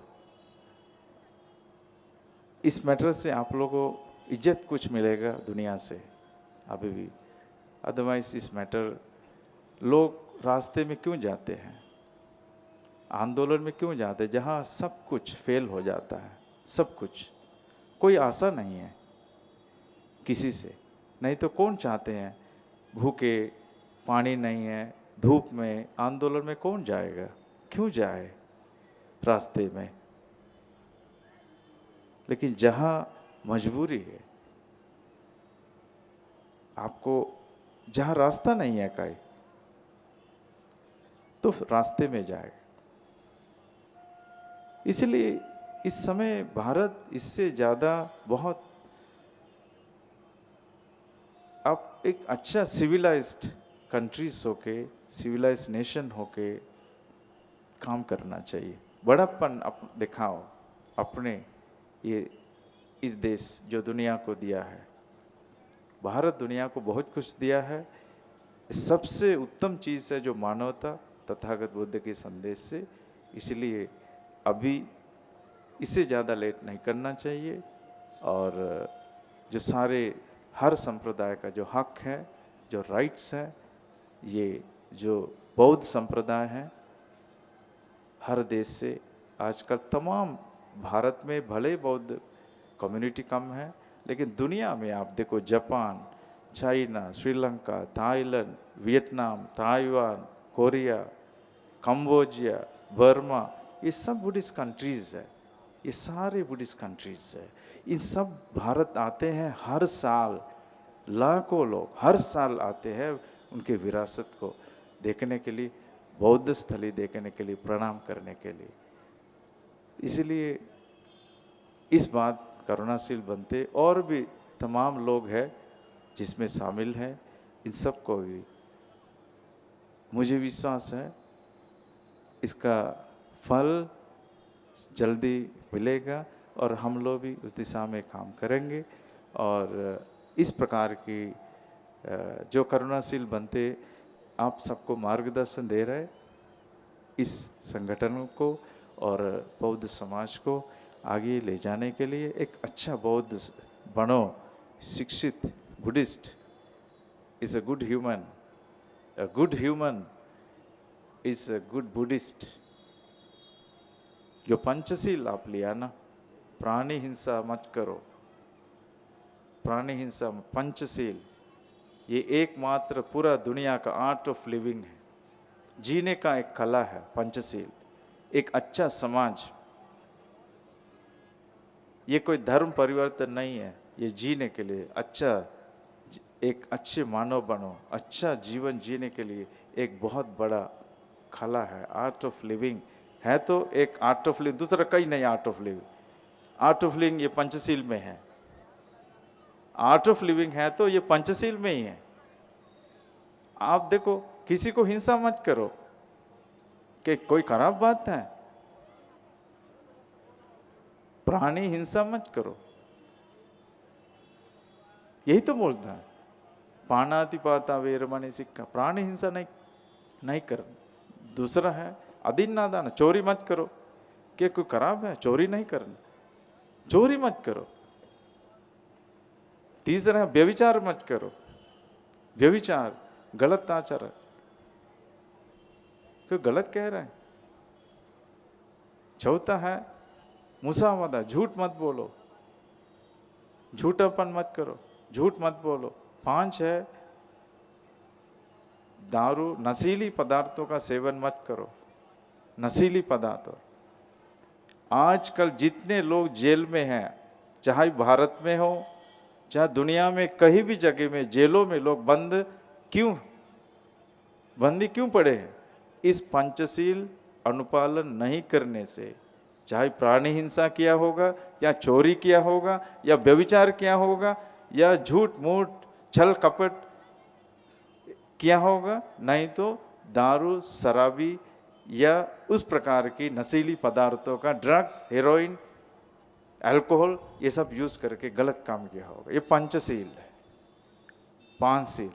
इस मैटर से आप लोगों को इज्जत कुछ मिलेगा दुनिया से अभी भी। अदरवाइज इस मैटर, लोग रास्ते में क्यों जाते हैं, आंदोलन में क्यों जाते हैं जहाँ सब कुछ फेल हो जाता है, सब कुछ, कोई आशा नहीं है किसी से। नहीं तो कौन चाहते हैं भूखे, पानी नहीं है, धूप में आंदोलन में कौन जाएगा? क्यों जाए रास्ते में? लेकिन जहाँ मजबूरी है, आपको जहाँ रास्ता नहीं है, तो रास्ते में जाएगा। इसलिए इस समय भारत इससे ज़्यादा बहुत अब एक अच्छा सिविलाइज्ड कंट्रीज होके, सिविलाइज्ड नेशन होके काम करना चाहिए। बड़प्पन दिखाओ अपने ये इस देश जो दुनिया को दिया है। भारत दुनिया को बहुत कुछ दिया है। सबसे उत्तम चीज़ है जो मानवता, तथागत बुद्ध के संदेश से। इसलिए अभी इससे ज़्यादा लेट नहीं करना चाहिए। और जो सारे हर संप्रदाय का जो हक है, जो राइट्स है, ये जो बौद्ध संप्रदाय है हर देश से आजकल तमाम, भारत में भले बौद्ध कम्युनिटी कम है लेकिन दुनिया में आप देखो Japan, China, Sri Lanka, Thailand, Vietnam, Taiwan, Korea, cambogia, Burma, ये सब बुद्धिस्ट कंट्रीज़ है। ये सारे बुद्धिस्ट कंट्रीज़ है। इन सब भारत आते हैं हर साल, लाखों लोग हर साल आते हैं उनके विरासत को देखने के लिए, बौद्ध स्थली देखने के लिए, प्रणाम करने के लिए। इसलिए इस बात करुणाशील बनते और भी तमाम लोग हैं जिसमें शामिल हैं, इन सब को भी मुझे विश्वास है इसका फल जल्दी मिलेगा और हम लोग भी उस दिशा में काम करेंगे। और इस प्रकार की जो करुणाशील बनते आप सबको मार्गदर्शन दे रहे, इस संगठन को और बौद्ध समाज को आगे ले जाने के लिए एक अच्छा बौद्ध बनो, शिक्षित Buddhist is a good human, a good human is a good Buddhist. जो पंचशील आप लिया ना, प्राणी हिंसा मत करो, प्राणी हिंसा, पंचशील, ये एकमात्र पूरा दुनिया का आर्ट ऑफ लिविंग है, जीने का एक कला है पंचशील। एक अच्छा समाज, ये कोई धर्म परिवर्तन नहीं है, ये जीने के लिए अच्छा, एक अच्छे मानव बनो, अच्छा जीवन जीने के लिए एक बहुत बड़ा कला है, आर्ट ऑफ लिविंग है। तो एक आर्ट ऑफ लिविंग, दूसरा कहीं नहीं art of living. Art of living ये पंचशील में है, आर्ट ऑफ लिविंग है तो ये पंचशील में ही है। आप देखो, किसी को हिंसा मत करो कि कोई खराब बात है, प्राणी हिंसा मत करो, यही तो बोलता है पाणातिपाता वेरमणि सिक्खा, प्राणी हिंसा नहीं कर। दूसरा है अदिन्नादान, चोरी मत करो, कि कोई खराब है, चोरी नहीं करना, चोरी मत करो। तीसरा है व्यभिचार मत करो, व्यभिचार गलत आचरण, कोई गलत कह रहा है। चौथा है मुसावदा, झूठ मत बोलो, झूठापन मत करो, झूठ मत बोलो। 5 है दारू, नशीली पदार्थों का सेवन मत करो, नशीली पदार्थ। आजकल जितने लोग जेल में हैं, चाहे भारत में हो चाहे दुनिया में कहीं भी जगह में, जेलों में लोग बंदी क्यों पड़े हैं? इस पंचशील अनुपालन नहीं करने से, चाहे प्राणी हिंसा किया होगा या चोरी किया होगा या व्यभिचार किया होगा या झूठ मूठ छल कपट किया होगा, नहीं तो दारू, शराबी या उस प्रकार की नशीली पदार्थों का, ड्रग्स, हेरोइन, अल्कोहल, ये सब यूज करके गलत काम किया होगा। ये पंचशील है, 5 शील।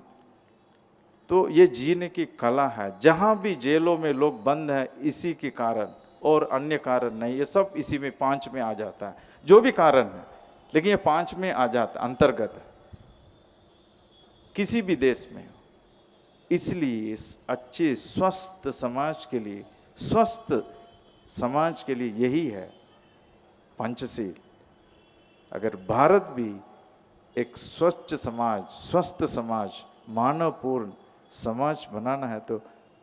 तो ये जीने की कला है। जहां भी जेलों में लोग बंद हैं इसी के कारण, और अन्य कारण नहीं, ये सब इसी में 5 में आ जाता है, जो भी कारण है, लेकिन ये 5 में आ जाता, अंतर्गत है किसी भी देश में। इसलिए इस अच्छे स्वस्थ समाज के लिए, स्वस्थ समाज के लिए यही है पंचशील। अगर भारत भी एक स्वच्छ समाज, स्वस्थ समाज, मानवपूर्ण समाज बनाना है तो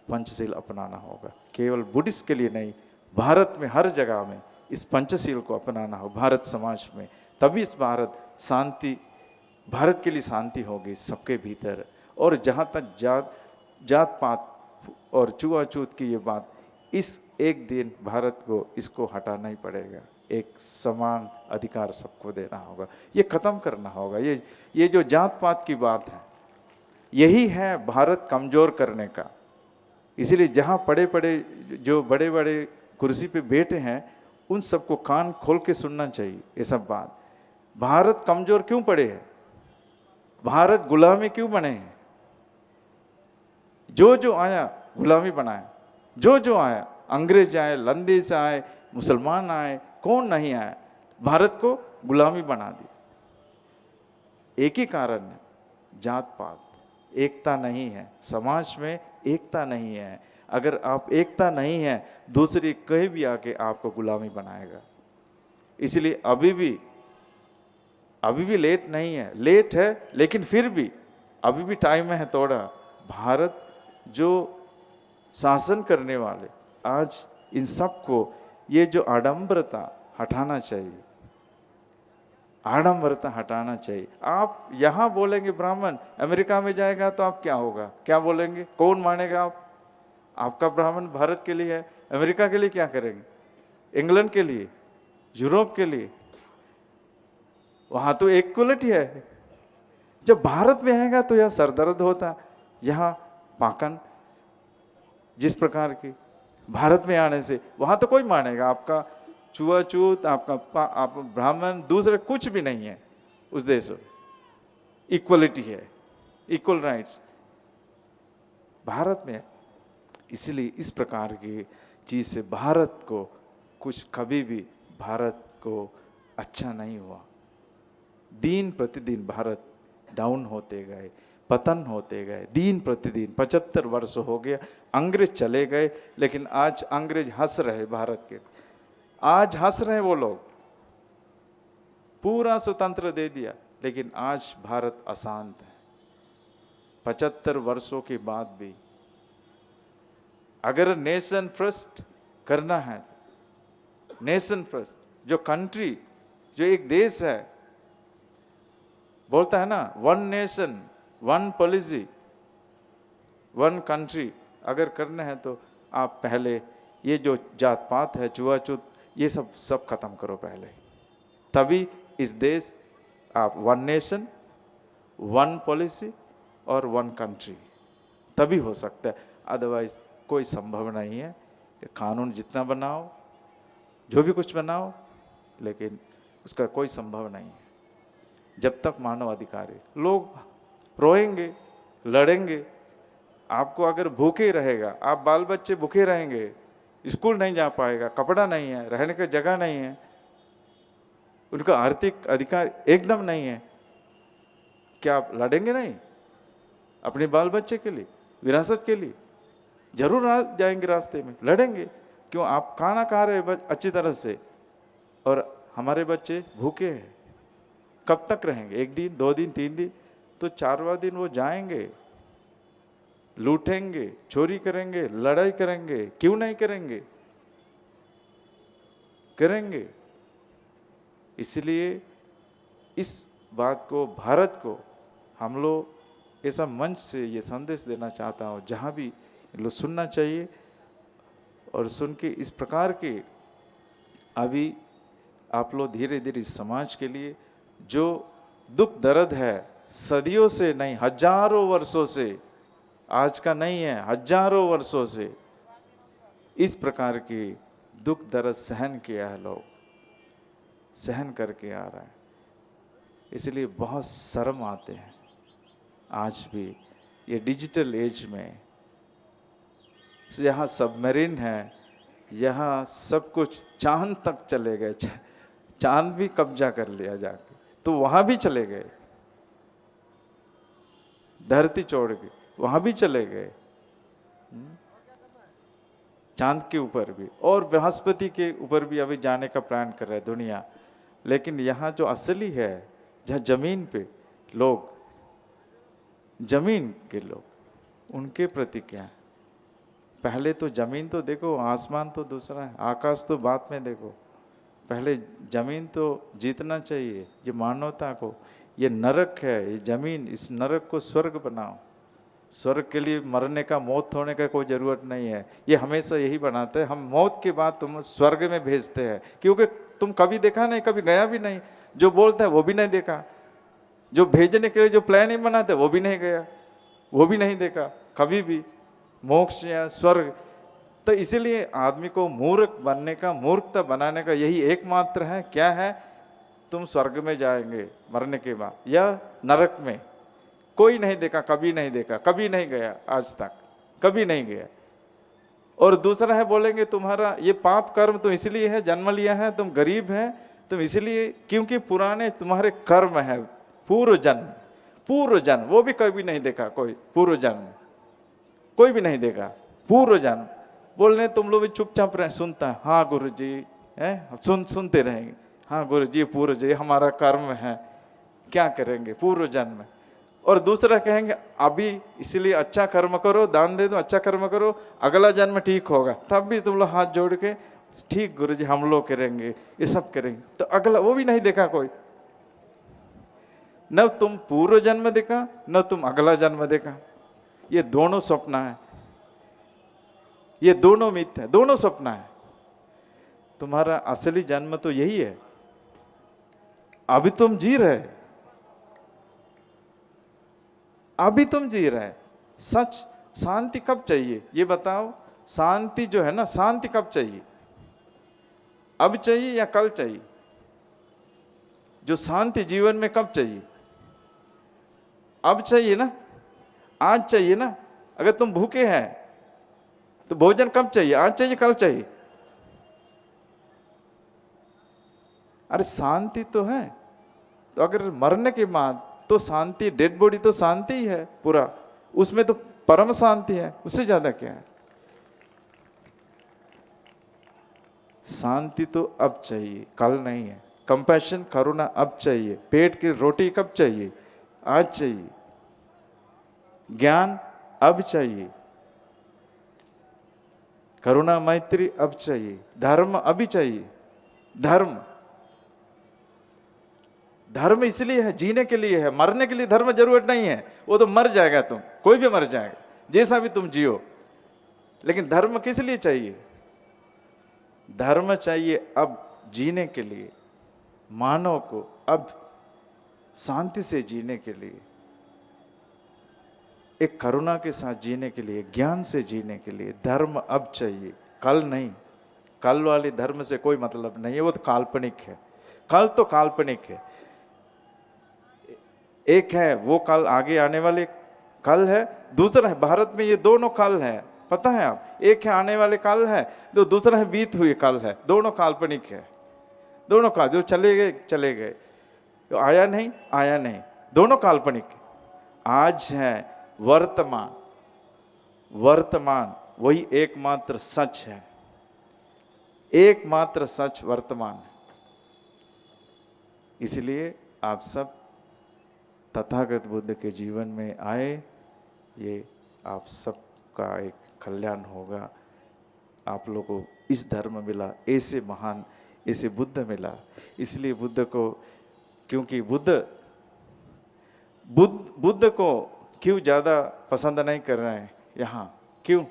पंचशील अपनाना होगा। केवल बुद्धिस्ट के लिए नहीं, भारत में हर जगह में इस पंचशील को अपनाना हो, भारत समाज में। तभी इस भारत के लिए शांति होगी सबके भीतर। और जहाँ तक जात पात और छुआछूत की ये बात, इस एक दिन भारत को इसको हटाना ही पड़ेगा। एक समान अधिकार सबको देना होगा, ये खत्म करना होगा। ये जो जात पात की बात है, यही है भारत कमजोर करने का। इसीलिए जहाँ जो बड़े बड़े कुर्सी पे बैठे हैं, उन सबको कान खोल के सुनना चाहिए ये सब बात। भारत कमजोर क्यों पड़े है? भारत गुलामी क्यों बने हैं? जो आया गुलामी बनाया, जो आया, अंग्रेज आए, लंदेज आए, मुसलमान आए, कौन नहीं आया, भारत को गुलामी बना दी। एक ही कारण है, जात पात, एकता नहीं है समाज में, एकता नहीं है। अगर आप एकता नहीं है, दूसरी कहीं भी आके आपको गुलामी बनाएगा। इसलिए अभी भी लेट नहीं है, लेट है लेकिन फिर भी अभी भी टाइम है थोड़ा। भारत जो शासन करने वाले, आज इन सबको ये जो आडंबरता हटाना चाहिए, आडंबरता हटाना चाहिए। आप यहाँ बोलेंगे ब्राह्मण, अमेरिका में जाएगा तो आप क्या होगा, क्या बोलेंगे, कौन मानेगा आप? आपका ब्राह्मण भारत के लिए है, अमेरिका के लिए क्या करेंगे? इंग्लैंड के लिए, यूरोप के लिए? वहां तो इक्वलिटी है। जब भारत में आएगा तो यह सरदर्द होता। यहाँ पाकन जिस प्रकार की, भारत में आने से वहां तो कोई मानेगा आपका छुआछूत, आप ब्राह्मण, दूसरे कुछ भी नहीं है उस देश में। इक्वलिटी है, इक्वल राइट्स भारत में। इसलिए इस प्रकार की चीज से भारत को कुछ, कभी भी भारत को अच्छा नहीं हुआ। दिन प्रतिदिन भारत डाउन होते गए, पतन होते गए, दिन प्रतिदिन। 75 वर्ष हो गया, अंग्रेज चले गए, लेकिन आज अंग्रेज हंस रहे भारत के। आज हंस रहे वो लोग, पूरा स्वतंत्र दे दिया, लेकिन आज भारत अशांत है। 75 वर्षों के बाद भी अगर नेशन फर्स्ट करना है, नेशन फर्स्ट, जो कंट्री, जो एक देश है, बोलता है ना, one nation one policy one country, अगर करना है तो आप पहले ये जो जात पात है, छुआछूत, ये सब खत्म करो पहले। तभी इस देश आप वन नेशन वन पॉलिसी और वन कंट्री, तभी हो सकता है। अदरवाइज कोई संभव नहीं है। कानून जितना बनाओ, जो भी कुछ बनाओ, लेकिन उसका कोई संभव नहीं है जब तक मानव अधिकार है। लोग रोएंगे, लड़ेंगे। आपको अगर भूखे रहेगा, आप बाल बच्चे भूखे रहेंगे, स्कूल नहीं जा पाएगा, कपड़ा नहीं है, रहने की जगह नहीं है, उनका आर्थिक अधिकार एकदम नहीं है, क्या आप लड़ेंगे नहीं अपने बाल बच्चे के लिए, विरासत के लिए? जरूर जाएंगे रास्ते में, लड़ेंगे। क्यों? आप खाना खा रहे अच्छी तरह से और हमारे बच्चे भूखे हैं। कब तक रहेंगे? एक दिन, 2 दिन, 3 दिन, तो 4वां दिन वो जाएंगे, लूटेंगे, चोरी करेंगे, लड़ाई करेंगे। क्यों नहीं करेंगे? करेंगे। इसलिए इस बात को, भारत को, हम लोग ऐसा मंच से ये संदेश देना चाहता हूँ, जहाँ भी लोग सुनना चाहिए और सुन के इस प्रकार के, अभी आप लोग धीरे धीरे इस समाज के लिए जो दुख दर्द है, सदियों से नहीं, हजारों वर्षों से, आज का नहीं है, हजारों वर्षों से इस प्रकार की दुख दर्द सहन किया है, लोग सहन करके आ रहा है। इसलिए बहुत शर्म आते हैं आज भी ये डिजिटल एज में। यहाँ सबमरीन है, यहाँ सब कुछ, चांद तक चले गए, चांद भी कब्जा कर लिया जाके, तो वहां भी चले गए, धरती छोड़ के वहां भी चले गए, चांद के ऊपर भी, और बृहस्पति के ऊपर भी अभी जाने का प्लान कर रहा है दुनिया। लेकिन यहाँ जो असली है, जहाँ जमीन पे लोग, जमीन के लोग, उनके प्रति क्या है? पहले तो जमीन तो देखो, आसमान तो दूसरा है, आकाश तो बाद में देखो, पहले जमीन तो जीतना चाहिए। ये मानवता को, ये नरक है ये जमीन, इस नरक को स्वर्ग बनाओ, स्वर्ग के लिए मरने का, मौत होने का कोई ज़रूरत नहीं है। ये हमेशा यही बनाते हैं, हम मौत के बाद तुम स्वर्ग में भेजते हैं, क्योंकि तुम कभी देखा नहीं, कभी गया भी नहीं। जो बोलता है वो भी नहीं देखा, जो भेजने के लिए जो प्लान ही बनाते वो भी नहीं गया, वो भी नहीं देखा कभी भी मोक्ष या स्वर्ग। तो इसीलिए आदमी को मूर्ख बनने का, मूर्खता बनाने का यही एकमात्र है, क्या है, तुम स्वर्ग में जाएंगे मरने के बाद या नरक में। कोई नहीं देखा, कभी नहीं देखा, कभी नहीं गया, आज तक कभी नहीं गया। और दूसरा है, बोलेंगे तुम्हारा ये पाप कर्म तो इसलिए है, जन्म लिया है, तुम गरीब हैं, तुम इसलिए, क्योंकि पुराने तुम्हारे कर्म है, पूर्व जन्म, पूर्व जन्म, वो भी कभी नहीं देखा कोई, पूर्व जन्म कोई भी नहीं देखा, पूर्व जन्म। बोलने तुम लोग भी चुपचाप रहे, सुनता है, हाँ गुरु जी है, सुनते रहेंगे, हाँ गुरु जी पूर्व जी हमारा कर्म है, क्या करेंगे पूर्व जन्म। और दूसरा कहेंगे अभी इसलिए अच्छा कर्म करो, दान दे दो, अच्छा कर्म करो, अगला जन्म ठीक होगा। तब भी तुम लोग हाथ जोड़ के, ठीक गुरु जी हम लोग करेंगे, ये सब करेंगे। तो अगला वो भी नहीं देखा कोई, न तुम पूर्व जन्म देखा, न तुम अगला जन्म देखा। ये दोनों स्वप्न है, ये दोनों मिथ्या है, दोनों स्वप्न है। तुम्हारा असली जन्म तो यही है, अभी तुम जी रहे, अभी तुम जी रहे। सच शांति कब चाहिए ये बताओ, शांति जो है ना, शांति कब चाहिए, अब चाहिए या कल चाहिए? जो शांति जीवन में कब चाहिए? अब चाहिए ना, आज चाहिए ना। अगर तुम भूखे हैं तो भोजन कब चाहिए, आज चाहिए कल चाहिए? अरे शांति तो है, तो अगर मरने के बाद तो शांति, डेड बॉडी तो शांति ही है पूरा, उसमें तो परम शांति है, उससे ज्यादा क्या है? शांति तो अब चाहिए, कल नहीं है। कंपैशन, करुणा अब चाहिए। पेट की रोटी कब चाहिए, आज चाहिए। ज्ञान अब चाहिए, करुणा मैत्री अब चाहिए, धर्म अभी चाहिए। धर्म, धर्म इसलिए है, जीने के लिए है, मरने के लिए धर्म जरूरत नहीं है। वो तो मर जाएगा, तुम कोई भी मर जाएगा, जैसा भी तुम जियो। लेकिन धर्म किस लिए चाहिए? धर्म चाहिए अब जीने के लिए, मानव को अब शांति से जीने के लिए, एक करुणा के साथ जीने के लिए, ज्ञान से जीने के लिए धर्म अब चाहिए, कल नहीं। कल वाले धर्म से कोई मतलब नहीं है, वो तो काल्पनिक है। कल तो काल्पनिक है, एक है वो कल आगे आने वाले कल है, दूसरा है भारत में ये दोनों कल है, पता है आप? एक है आने वाले कल है, तो दूसरा है बीत हुए कल है। दोनों काल्पनिक है, दोनों का जो चले गए चले गए, तो आया नहीं आया नहीं, दोनों काल्पनिक। आज है वर्तमान, वर्तमान वही एकमात्र सच है, एकमात्र सच वर्तमान है। इसलिए आप सब तथागत बुद्ध के जीवन में आए, ये आप सबका एक कल्याण होगा। आप लोगों को इस धर्म मिला, ऐसे महान, ऐसे बुद्ध मिला। इसलिए बुद्ध को, क्योंकि बुद्ध को क्यों ज्यादा पसंद नहीं कर रहे हैं यहाँ, क्यों?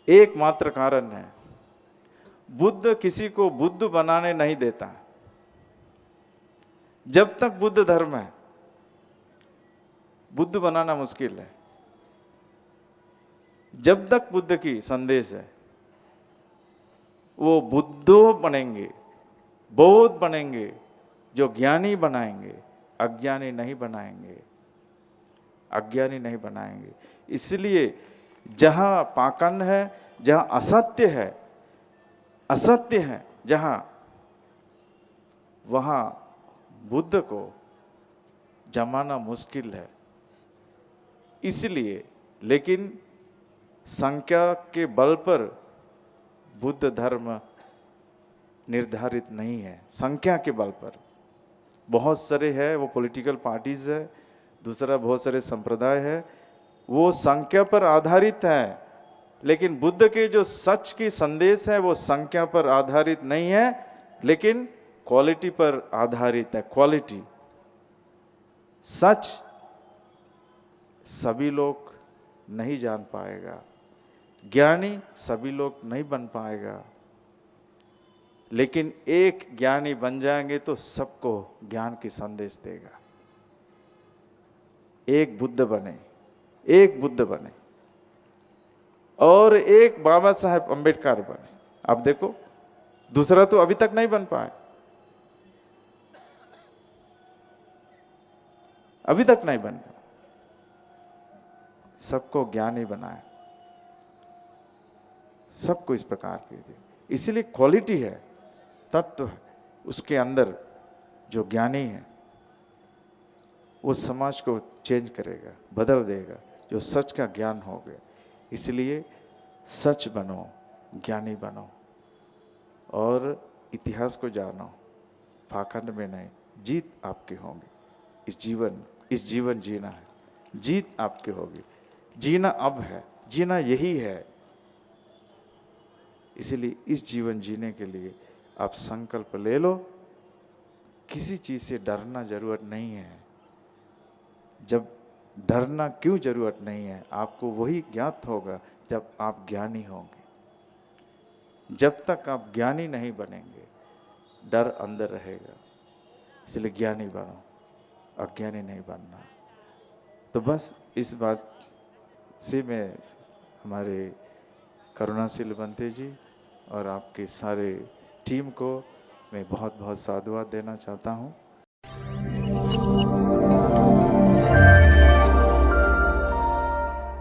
एकमात्र कारण है, बुद्ध किसी को बुद्ध बनाने नहीं देता। जब तक बुद्ध धर्म है, बुद्ध बनाना मुश्किल है। जब तक बुद्ध की संदेश है, वो बुद्धो बनेंगे, बौद्ध बनेंगे, जो ज्ञानी बनाएंगे, अज्ञानी नहीं बनाएंगे, अज्ञानी नहीं बनाएंगे। इसलिए जहां पाखंड है, जहां असत्य है, असत्य है जहां, वहां बुद्ध को जमाना मुश्किल है। इसलिए, लेकिन संख्या के बल पर बुद्ध धर्म निर्धारित नहीं है। संख्या के बल पर बहुत सारे है, वो पॉलिटिकल पार्टीज है, दूसरा बहुत सारे संप्रदाय है, वो संख्या पर आधारित है। लेकिन बुद्ध के जो सच की संदेश है वो संख्या पर आधारित नहीं है, लेकिन क्वालिटी पर आधारित है। क्वालिटी, सच, सभी लोग नहीं जान पाएगा, ज्ञानी सभी लोग नहीं बन पाएगा, लेकिन एक ज्ञानी बन जाएंगे तो सबको ज्ञान की संदेश देगा। एक बुद्ध बने, एक बुद्ध बने और एक बाबा साहेब अंबेडकर बने। अब देखो, दूसरा तो अभी तक नहीं बन पाए, अभी तक नहीं बन पाए। सबको ज्ञानी बनाए, सबको इस प्रकार की दे। इसीलिए क्वालिटी है, तत्व है उसके अंदर। जो ज्ञानी है वो समाज को चेंज करेगा, बदल देगा, जो सच का ज्ञान हो गया। इसलिए सच बनो, ज्ञानी बनो और इतिहास को जानो, पाखंड में नहीं। जीत आपकी होगी। इस जीवन जीना है, जीत आपकी होगी। जीना अब है, जीना यही है। इसीलिए इस जीवन जीने के लिए आप संकल्प ले लो। किसी चीज से डरना जरूरत नहीं है। जब डरना क्यों जरूरत नहीं है, आपको वही ज्ञात होगा जब आप ज्ञानी होंगे। जब तक आप ज्ञानी नहीं बनेंगे, डर अंदर रहेगा। इसलिए ज्ञानी बनो, अज्ञानी नहीं बनना। तो बस इस बात से मैं हमारे करुणाशील बंते जी और आपके सारे टीम को मैं बहुत बहुत साधुवाद देना चाहता हूँ।